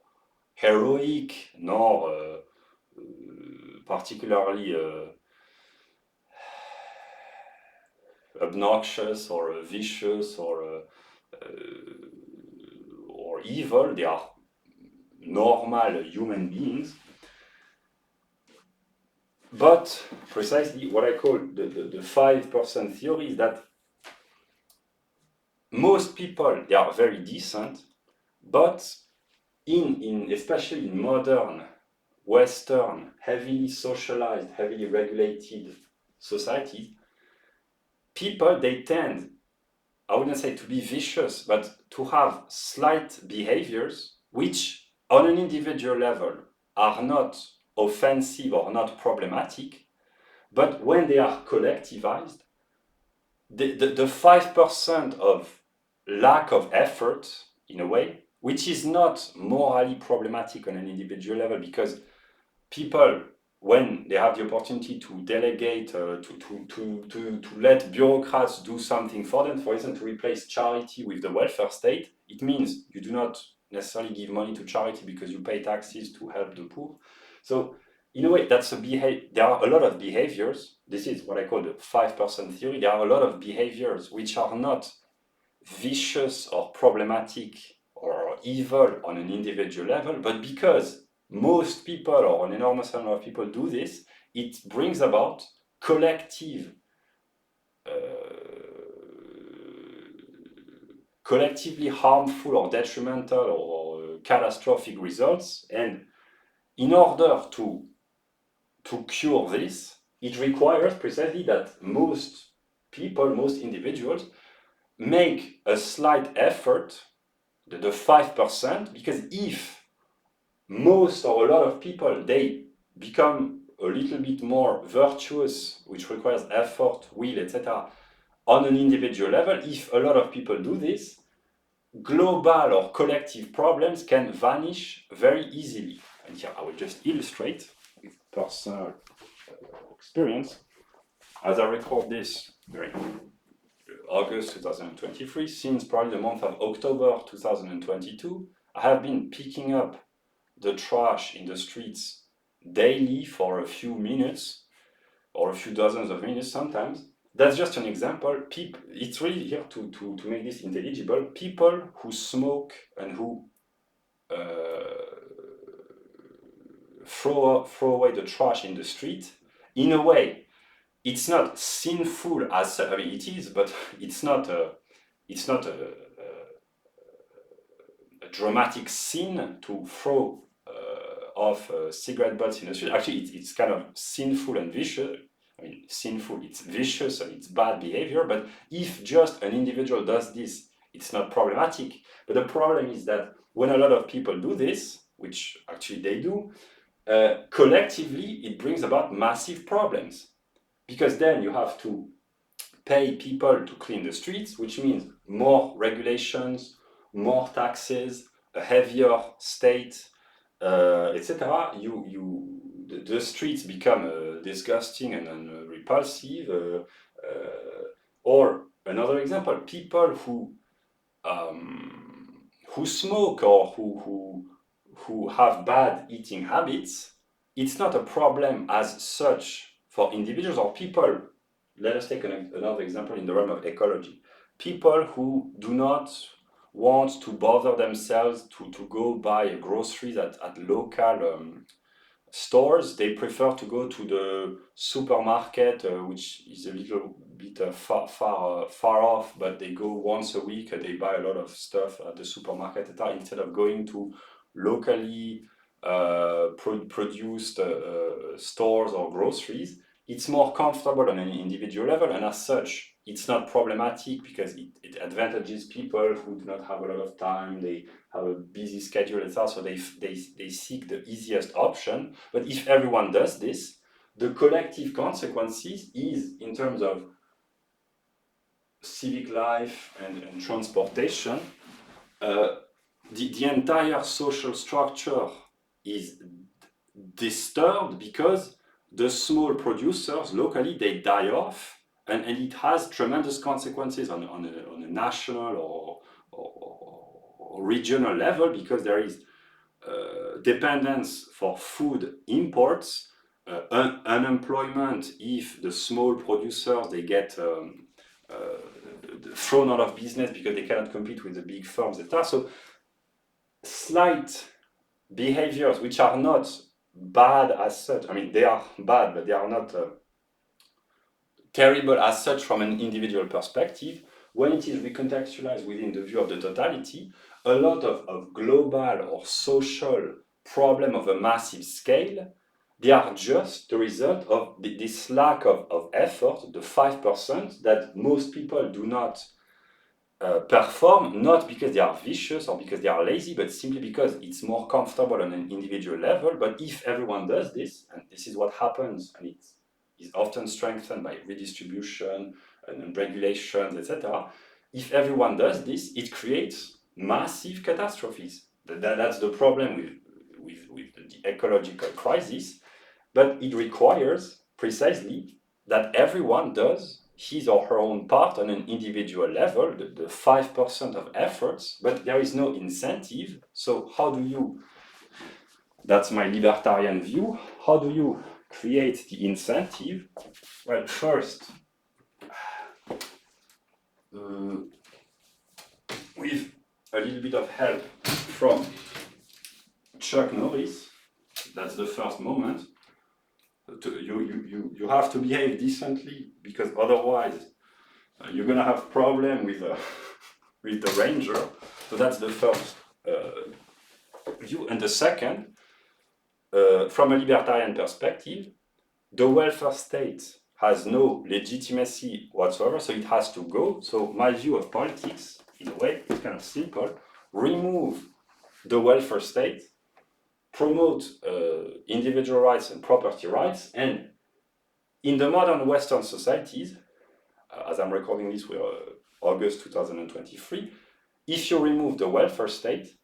heroic nor particularly obnoxious or vicious or evil. They are normal human beings. But precisely what I call the 5% theory is that most people, they are very decent, but especially in modern, Western, heavily socialized, heavily regulated societies, people, they tend, I wouldn't say to be vicious, but to have slight behaviors which, on an individual level, are not offensive or not problematic, but when they are collectivized, the 5% of lack of effort, in a way, which is not morally problematic on an individual level, because people, when they have the opportunity to delegate, to let bureaucrats do something for them, for instance, to replace charity with the welfare state, it means you do not necessarily give money to charity because you pay taxes to help the poor. So in a way, that's a behavior. There are a lot of behaviors. This is what I call the 5% theory. There are a lot of behaviors which are not vicious or problematic or evil on an individual level, but because most people or an enormous number of people do this, it brings about collective, collectively harmful or detrimental or catastrophic results. And in order to cure this, it requires precisely that most people, most individuals, make a slight effort, the 5%, because if most or a lot of people, they become a little bit more virtuous, which requires effort, will, etc., on an individual level, if a lot of people do this, global or collective problems can vanish very easily. And here I will just illustrate with personal experience. As I record this during August 2023, since probably the month of October 2022, I have been picking up the trash in the streets daily for a few minutes or a few dozens of minutes sometimes. That's just an example. It's really here to make this intelligible. People who smoke and who throw away the trash in the street, in a way, it's not sinful as I mean, it is, but it's not a dramatic sin to throw off cigarette butts in the street. Actually, it's kind of sinful and vicious. I mean, sinful, it's vicious and it's bad behavior. But if just an individual does this, it's not problematic. But the problem is that when a lot of people do this, which actually they do, collectively, it brings about massive problems. Because then you have to pay people to clean the streets, which means more regulations, more taxes, a heavier state, etc. The streets become disgusting and repulsive. Or another example, people who smoke or who have bad eating habits, it's not a problem as such for individuals or people. Let us take another example in the realm of ecology. People who do not want to bother themselves to go buy groceries at local stores. They prefer to go to the supermarket, which is a little bit far off, but they go once a week and they buy a lot of stuff at the supermarket, etc., instead of going to locally produced stores or groceries. It's more comfortable on an individual level, and as such, it's not problematic because it advantages people who do not have a lot of time. They have a busy schedule, etc. So they seek the easiest option. But if everyone does this, the collective consequences is, in terms of civic life and transportation, the entire social structure is disturbed because the small producers locally, they die off, and it has tremendous consequences on a national or regional level, because there is dependence for food imports, unemployment if the small producers, they get thrown out of business because they cannot compete with the big firms, etc. So slight behaviors which are not bad as such, I mean, they are bad, but they are not terrible as such from an individual perspective. When it is recontextualized within the view of the totality, a lot of global or social problem of a massive scale, they are just the result of this lack of effort, the 5% that most people do not perform, not because they are vicious or because they are lazy, but simply because it's more comfortable on an individual level. But if everyone does this, and this is what happens, and it is often strengthened by redistribution and regulations, etc. If everyone does this, it creates massive catastrophes. That's the problem with the ecological crisis, but it requires precisely that everyone does his or her own part on an individual level, the 5% of efforts, but there is no incentive. So how do you That's my libertarian view. How do you create the incentive? Well, first, with a little bit of help from Chuck Norris, that's the first moment. You have to behave decently, because otherwise you're gonna have problem with with the ranger. So that's the first view. And the second, from a libertarian perspective, the welfare state has no legitimacy whatsoever, so it has to go. So my view of politics, in a way, is kind of simple: remove the welfare state, promote individual rights and property rights, and in the modern Western societies, as I'm recording this, we're August 2023, if you remove the welfare state,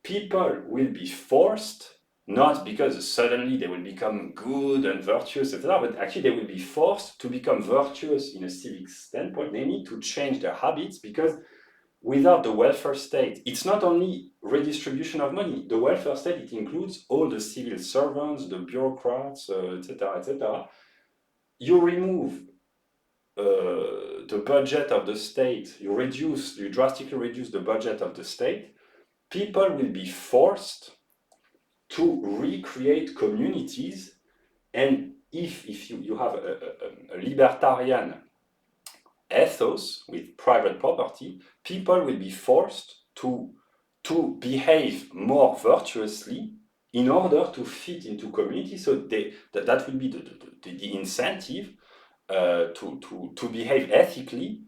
people will be forced, not because suddenly they will become good and virtuous, etc., but actually they will be forced to become virtuous in a civic standpoint. They need to change their habits, because without the welfare state, it's not only redistribution of money. The welfare state, it includes all the civil servants, the bureaucrats, etc., etc. You remove the budget of the state, you drastically reduce the budget of the state, people will be forced to recreate communities. And if you have a libertarian ethos with private property, people will be forced to behave more virtuously in order to fit into community. So that will be the incentive to behave ethically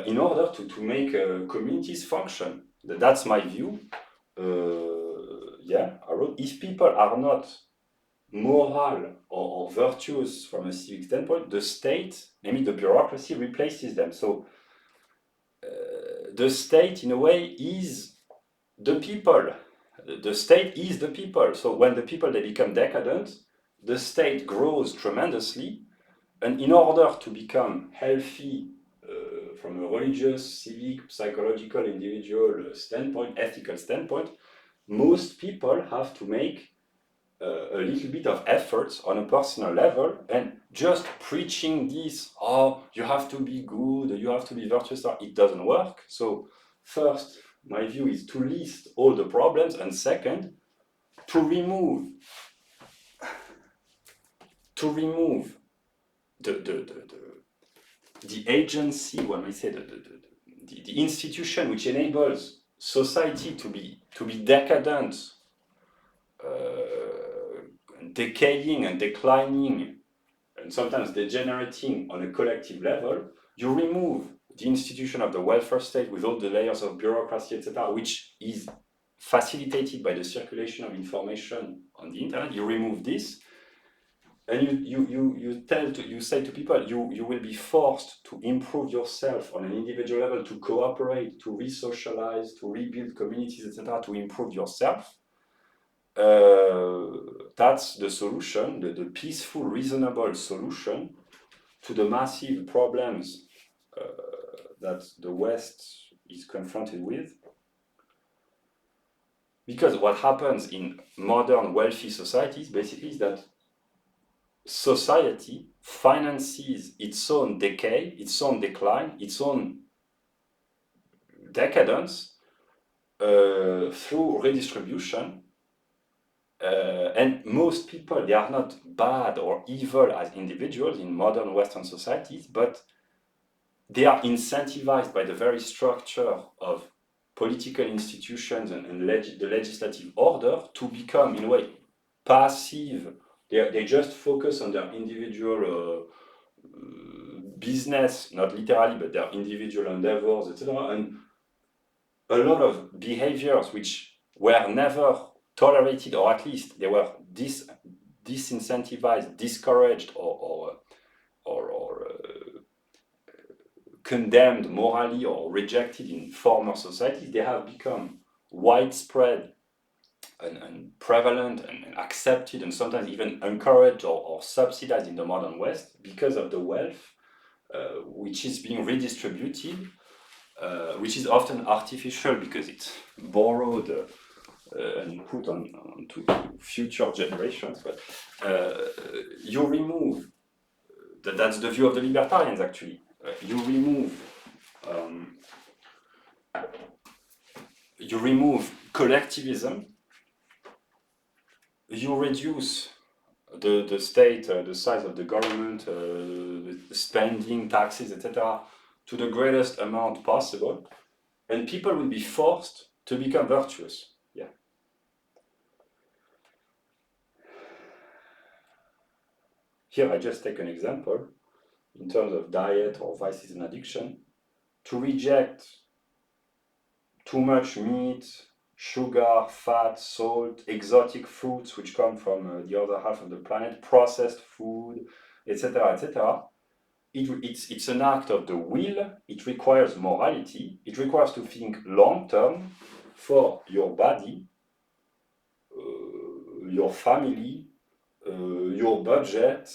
in order to make communities function. That's my view. Yeah, I wrote, if people are not moral or virtuous from a civic standpoint, the state, namely the bureaucracy, replaces them. So the state, in a way, is the people. The state is the people. So when the people, they become decadent, the state grows tremendously. And in order to become healthy from a religious, civic, psychological, individual standpoint, ethical standpoint, most people have to make a little bit of efforts on a personal level. And just preaching this, oh, you have to be good, you have to be virtuous, it doesn't work. So first, my view is to list all the problems, and second, to remove the agency, one may say, the institution which enables society to be decadent, decaying and declining, and sometimes degenerating on a collective level. You remove the institution of the welfare state with all the layers of bureaucracy, etc., which is facilitated by the circulation of information on the internet. You remove this, and you say to people, you will be forced to improve yourself on an individual level, to cooperate, to re-socialize, to rebuild communities, etc., to improve yourself. That's the solution, the peaceful, reasonable solution to the massive problems that the West is confronted with. Because what happens in modern wealthy societies basically is that society finances its own decay, its own decline, its own decadence through redistribution. And most people, they are not bad or evil as individuals in modern Western societies, but they are incentivized by the very structure of political institutions and the legislative order to become, in a way, passive. They just focus on their individual business, not literally, but their individual endeavors, etc. And a lot of behaviors which were never tolerated, or at least they were disincentivized, discouraged, or condemned morally or rejected in former societies, they have become widespread and prevalent and accepted, and sometimes even encouraged or subsidized in the modern West because of the wealth which is being redistributed, which is often artificial because it's borrowed and put on to future generations. But you remove, that's the view of the libertarians actually. You remove collectivism, you reduce the state, the size of the government, the spending, taxes, etc., to the greatest amount possible, and people will be forced to become virtuous. Yeah. Here I just take an example in terms of diet or vices and addiction. To reject too much meat, sugar, fat, salt, exotic fruits which come from the other half of the planet, processed food, etc., etc. It's an act of the will. It requires morality. It requires to think long term for your body, your family, your budget,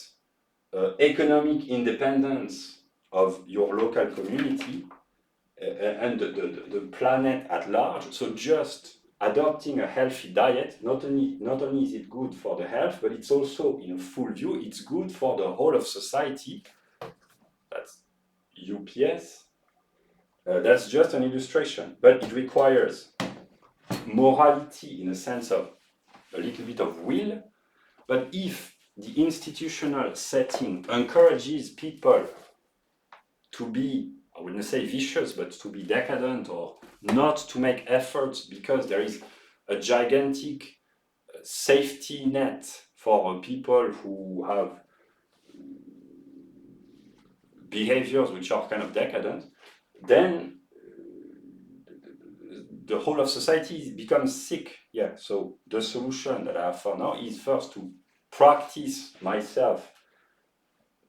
economic independence of your local community, and the planet at large. So just adopting a healthy diet, not only is it good for the health, but it's also, in a full view, it's good for the whole of society. That's UPS. That's just an illustration, but it requires morality in a sense of a little bit of will. But if the institutional setting encourages people to be, I wouldn't say vicious, but to be decadent or not to make efforts because there is a gigantic safety net for people who have behaviors which are kind of decadent, then the whole of society becomes sick. Yeah, so the solution that I have for now is first to practice myself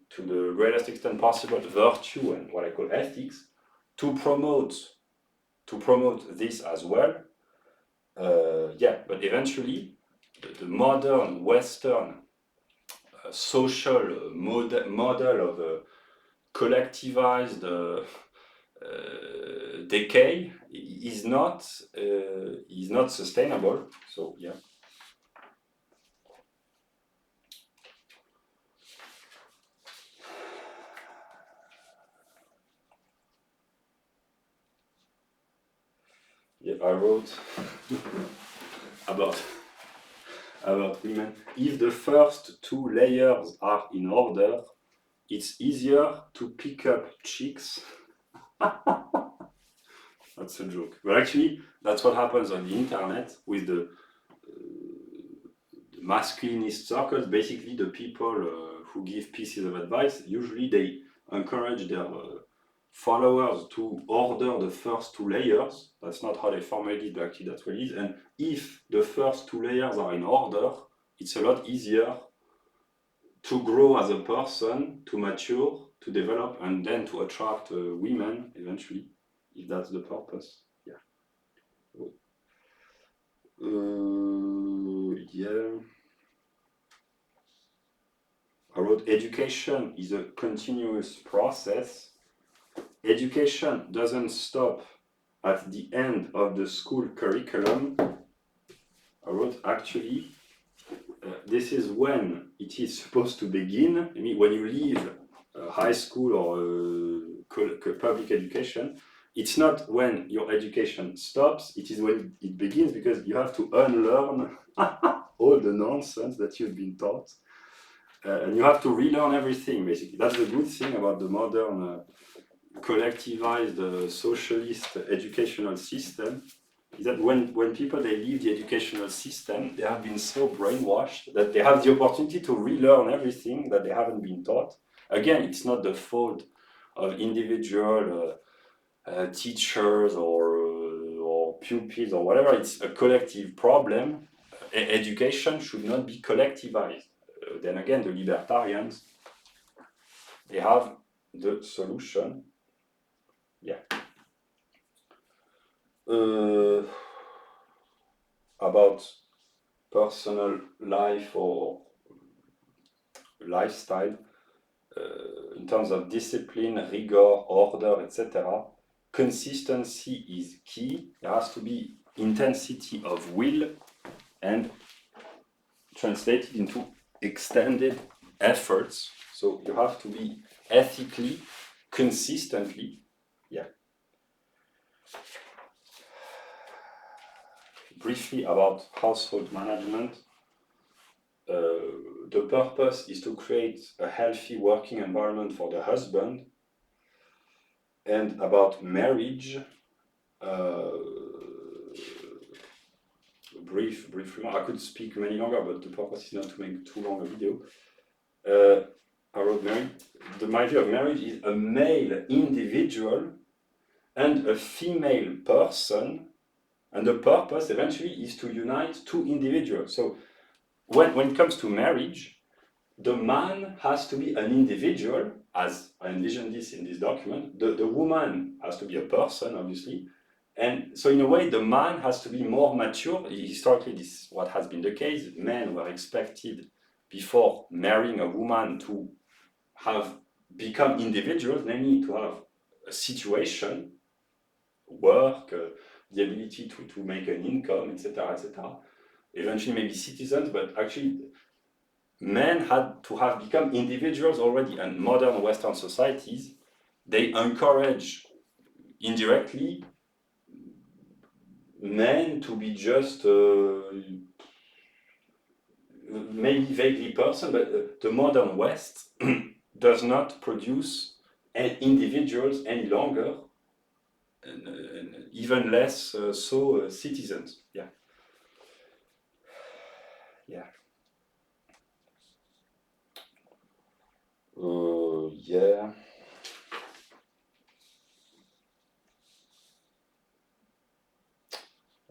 to the greatest extent possible virtue and what I call ethics, to promote this as well. Yeah, but eventually the modern Western social model of collectivized decay is not sustainable. So yeah. Yeah, I wrote about women. If the first two layers are in order, it's easier to pick up chicks. That's a joke. But actually, that's what happens on the internet with the masculinist circles. Basically, the people who give pieces of advice, usually they encourage their followers to order the first two layers. That's not how they formally did, but actually that's what it is. And if the first two layers are in order, it's a lot easier to grow as a person, to mature, to develop, and then to attract women eventually, if that's the purpose. Yeah. Yeah. I wrote, education is a continuous process. Education doesn't stop at the end of the school curriculum. I wrote, actually, this is when it is supposed to begin. I mean, when you leave high school or public education, it's not when your education stops, it is when it begins, because you have to unlearn all the nonsense that you've been taught. And you have to relearn everything, basically. That's the good thing about the modern collectivized socialist educational system, is that when people they leave the educational system, they have been so brainwashed that they have the opportunity to relearn everything that they haven't been taught. Again, it's not the fault of individual teachers or pupils or whatever. It's a collective problem. Education should not be collectivized. Then again, the libertarians, they have the solution. Yeah. About personal life or lifestyle, in terms of discipline, rigor, order, etc., consistency is key. There has to be intensity of will and translated into extended efforts. So you have to be ethically, consistently, Briefly about household management. The purpose is to create a healthy working environment for the husband. And about marriage, brief remark. I could speak many longer, but the purpose is not to make too long a video. About marriage, my idea of marriage is a male individual and a female person, and the purpose eventually is to unite two individuals. So when it comes to marriage, the man has to be an individual, as I envision this in this document. The woman has to be a person, obviously. And so in a way, the man has to be more mature. Historically, this is what has been the case. Men were expected, before marrying a woman, to have become individuals, namely to have a situation, work, the ability to make an income, etc., etc. Eventually maybe citizens, but actually men had to have become individuals already. And modern Western societies, they encourage indirectly men to be just maybe vaguely person, but the modern West does not produce individuals any longer, and even less so citizens. Yeah.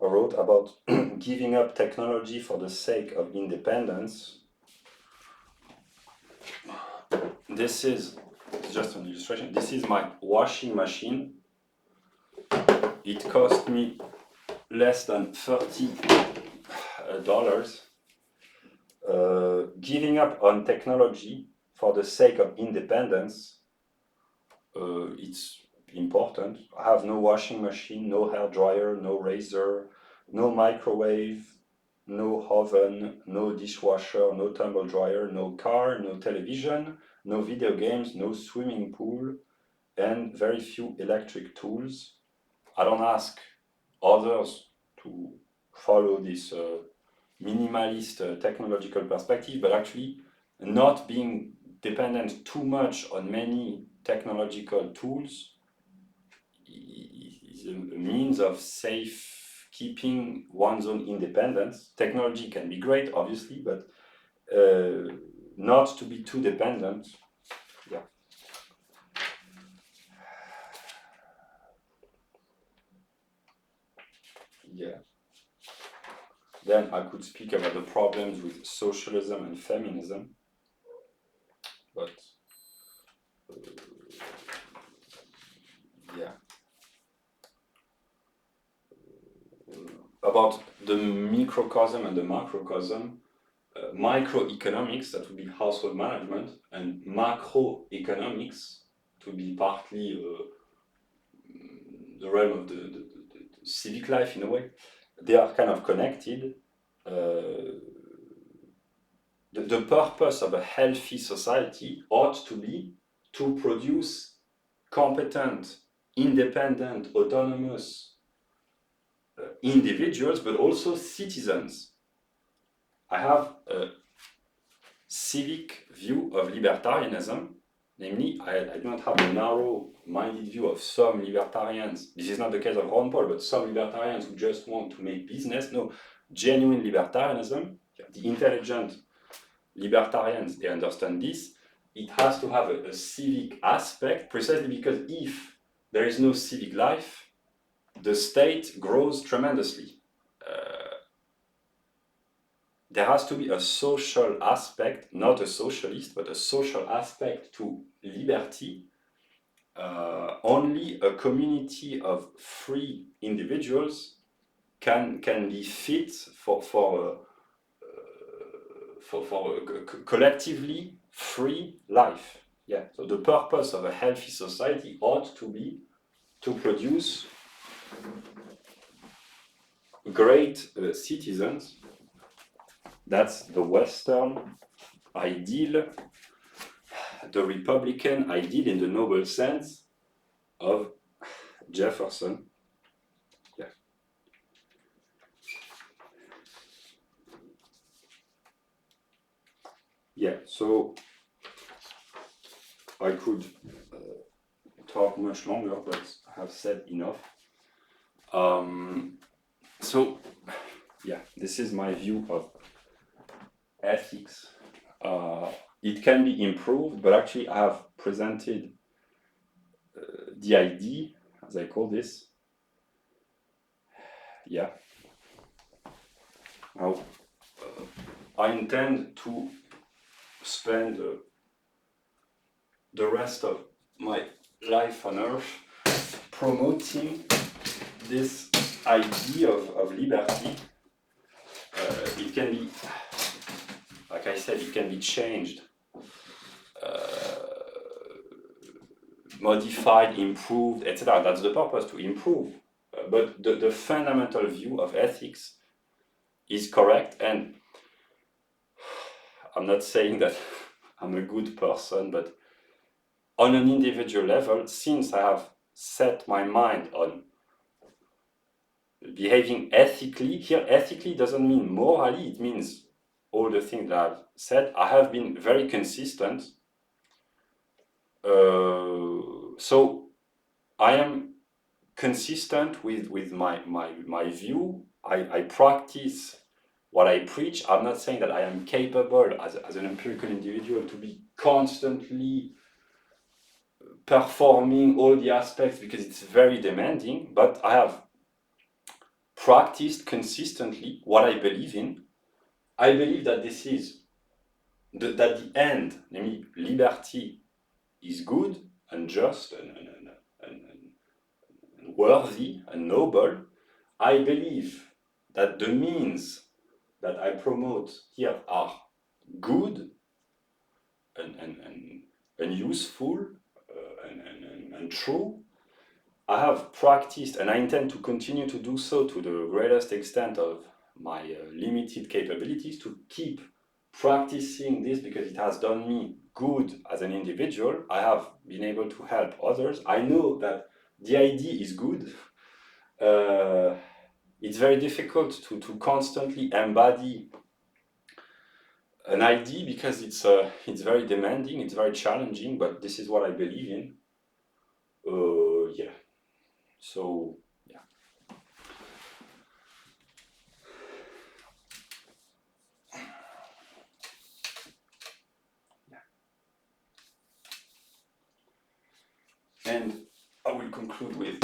I wrote about giving up technology for the sake of independence. This is just an illustration. This is my washing machine. It cost me less than $30. Giving up on technology for the sake of independence, it's important. I have no washing machine, no hair dryer, no razor, no microwave, no oven, no dishwasher, no tumble dryer, no car, no television, no video games, no swimming pool, and very few electric tools. I don't ask others to follow this minimalist technological perspective, but actually not being dependent too much on many technological tools is a means of safe keeping one's own independence. Technology can be great, obviously, but not to be too dependent. Then I could speak about the problems with socialism and feminism, but about the microcosm and the macrocosm. Microeconomics, that would be household management, and macroeconomics, to be partly the realm of the civic life in a way. They are kind of connected. The purpose of a healthy society ought to be to produce competent, independent, autonomous individuals, but also citizens. I have a civic view of libertarianism, namely, I do not have a narrow-minded view of some libertarians. This is not the case of Ron Paul, but some libertarians who just want to make business. No, genuine libertarianism, the intelligent libertarians, they understand this. It has to have a civic aspect, precisely because if there is no civic life, the state grows tremendously. There has to be a social aspect, not a socialist, but a social aspect to liberty. Only a community of free individuals can be fit for a collectively free life. So the purpose of a healthy society ought to be to produce great citizens, that's the Western ideal, the Republican ideal in the noble sense of Jefferson. Yeah. Yeah, so I could talk much longer, but I have said enough. So, yeah, this is my view of ethics. It can be improved, but actually I have presented the idea, as I call this. Yeah. Now, I intend to spend the rest of my life on Earth promoting this idea of liberty. It can be, like I said, it can be changed, modified, improved, etc. That's the purpose, to improve. But the fundamental view of ethics is correct, and I'm not saying that I'm a good person, but on an individual level, since I have set my mind on behaving ethically, here ethically doesn't mean morally, it means all the things that I've said. I have been very consistent. So I am consistent with my view. I practice what I preach. I'm not saying that I am capable as an empirical individual to be constantly performing all the aspects, because it's very demanding, but I have practiced consistently what I believe in. I believe that this is that the end, namely liberty, is good and just and worthy and noble. I believe that the means that I promote here are good and useful and true. I have practiced, and I intend to continue to do so to the greatest extent of my limited capabilities, to keep practicing this, because it has done me good as an individual. I have been able to help others. I know that the idea is good. It's very difficult to constantly embody an idea, because it's very demanding, it's very challenging, but this is what I believe in. Yeah. So, yeah. And I will conclude with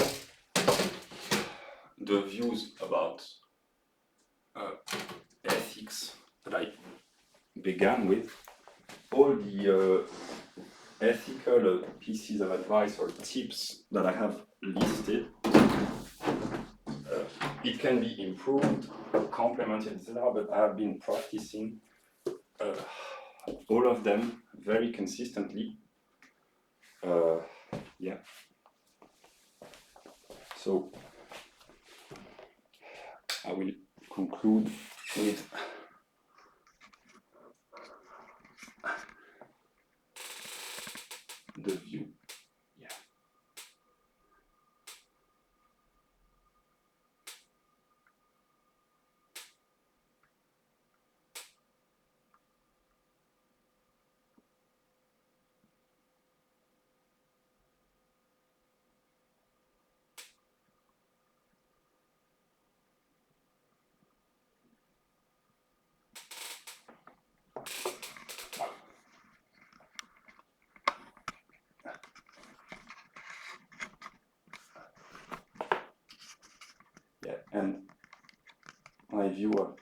the views about ethics that I began with. All the ethical pieces of advice or tips that I have listed, it can be improved, complemented, etc. But I have been practicing all of them very consistently. Yeah. So I will conclude with the view. Yeah. Yeah, and my view of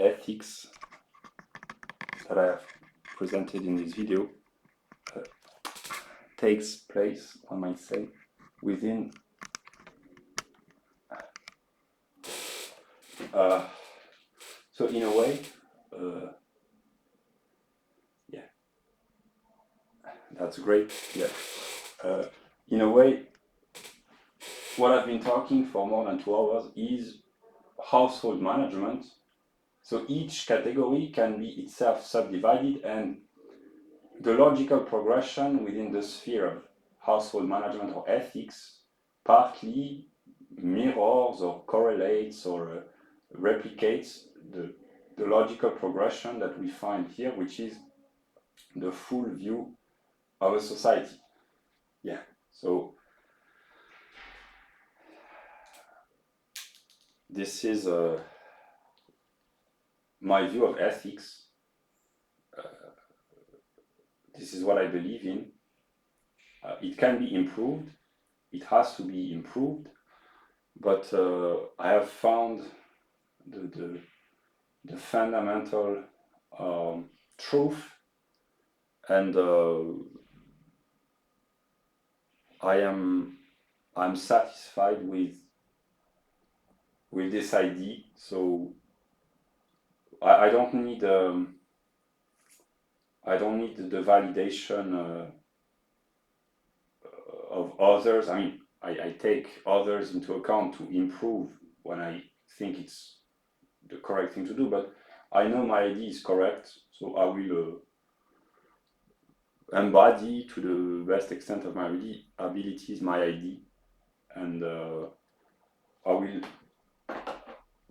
ethics that I have presented in this video takes place, I might say, within so in a way, yeah, that's great. Yeah, in a way, what I've been talking for more than 2 hours is household management. So each category can be itself subdivided, and the logical progression within the sphere of household management or ethics partly mirrors or correlates or replicates the logical progression that we find here, which is the full view of a society. Yeah, so this is my view of ethics. This is what I believe in. It can be improved. It has to be improved. But I have found the fundamental truth, and I'm satisfied with this idea. So I don't need the validation of others. I mean, I take others into account to improve when I think it's the correct thing to do, but I know my idea is correct, so I will embody to the best extent of my abilities my idea, and I will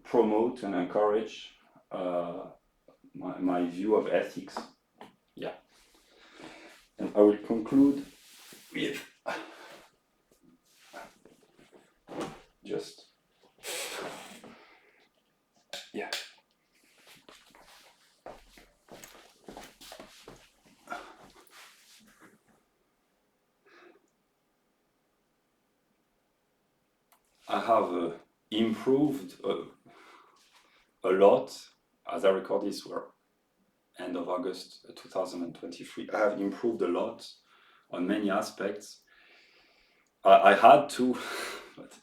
promote and encourage my view of ethics. Yeah. And I will conclude with just, yeah. I have improved a lot as I record this work. End of August 2023. I have improved a lot on many aspects. I had to, but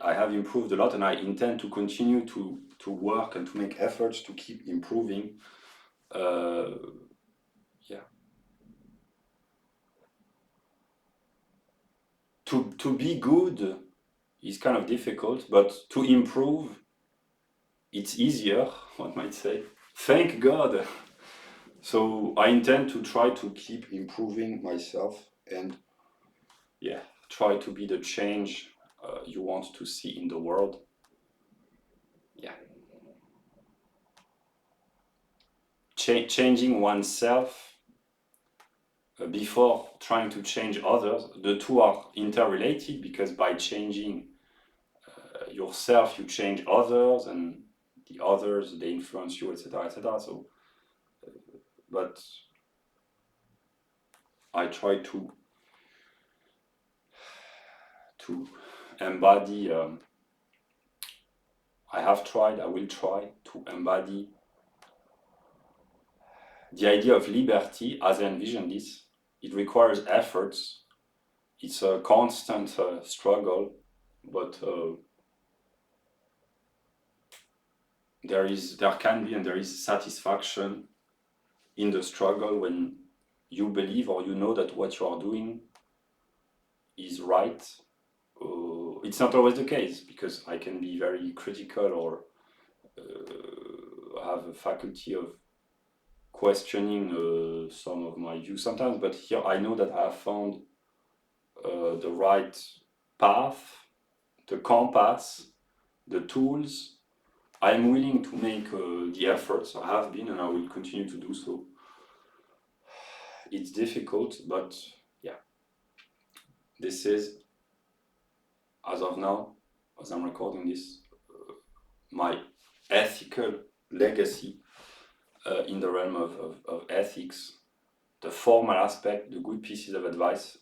I have improved a lot, and I intend to continue to work and to make efforts to keep improving. Yeah. To be good is kind of difficult, but to improve, it's easier, one might say. Thank God. So I intend to try to keep improving myself and, yeah, try to be the change you want to see in the world. Yeah. Changing oneself before trying to change others. The two are interrelated, because by changing yourself, you change others, and the others, they influence you, etc., etc. So, but I try to embody. I have tried. I will try to embody the idea of liberty as I envision this. It requires efforts. It's a constant struggle, but there can be and there is satisfaction in the struggle when you believe or you know that what you are doing is right. It's not always the case, because I can be very critical or have a faculty of questioning some of my views sometimes, but here I know that I have found the right path, the compass, the tools. I'm willing to make the efforts. I have been, and I will continue to do so. It's difficult, but yeah. This is, as of now, as I'm recording this, my ethical legacy in the realm of ethics. The formal aspect, the good pieces of advice.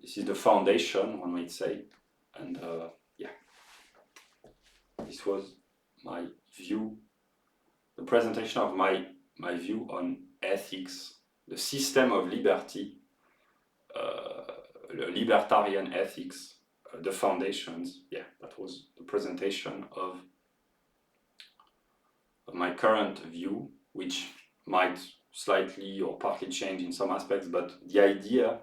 This is the foundation, one might say, and yeah. This was my view, the presentation of my view on ethics, the system of liberty, libertarian ethics, the foundations. Yeah, that was the presentation of my current view, which might slightly or partly change in some aspects, but the idea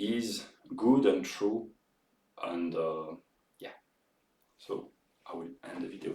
is good and true, and yeah, so I will end the video.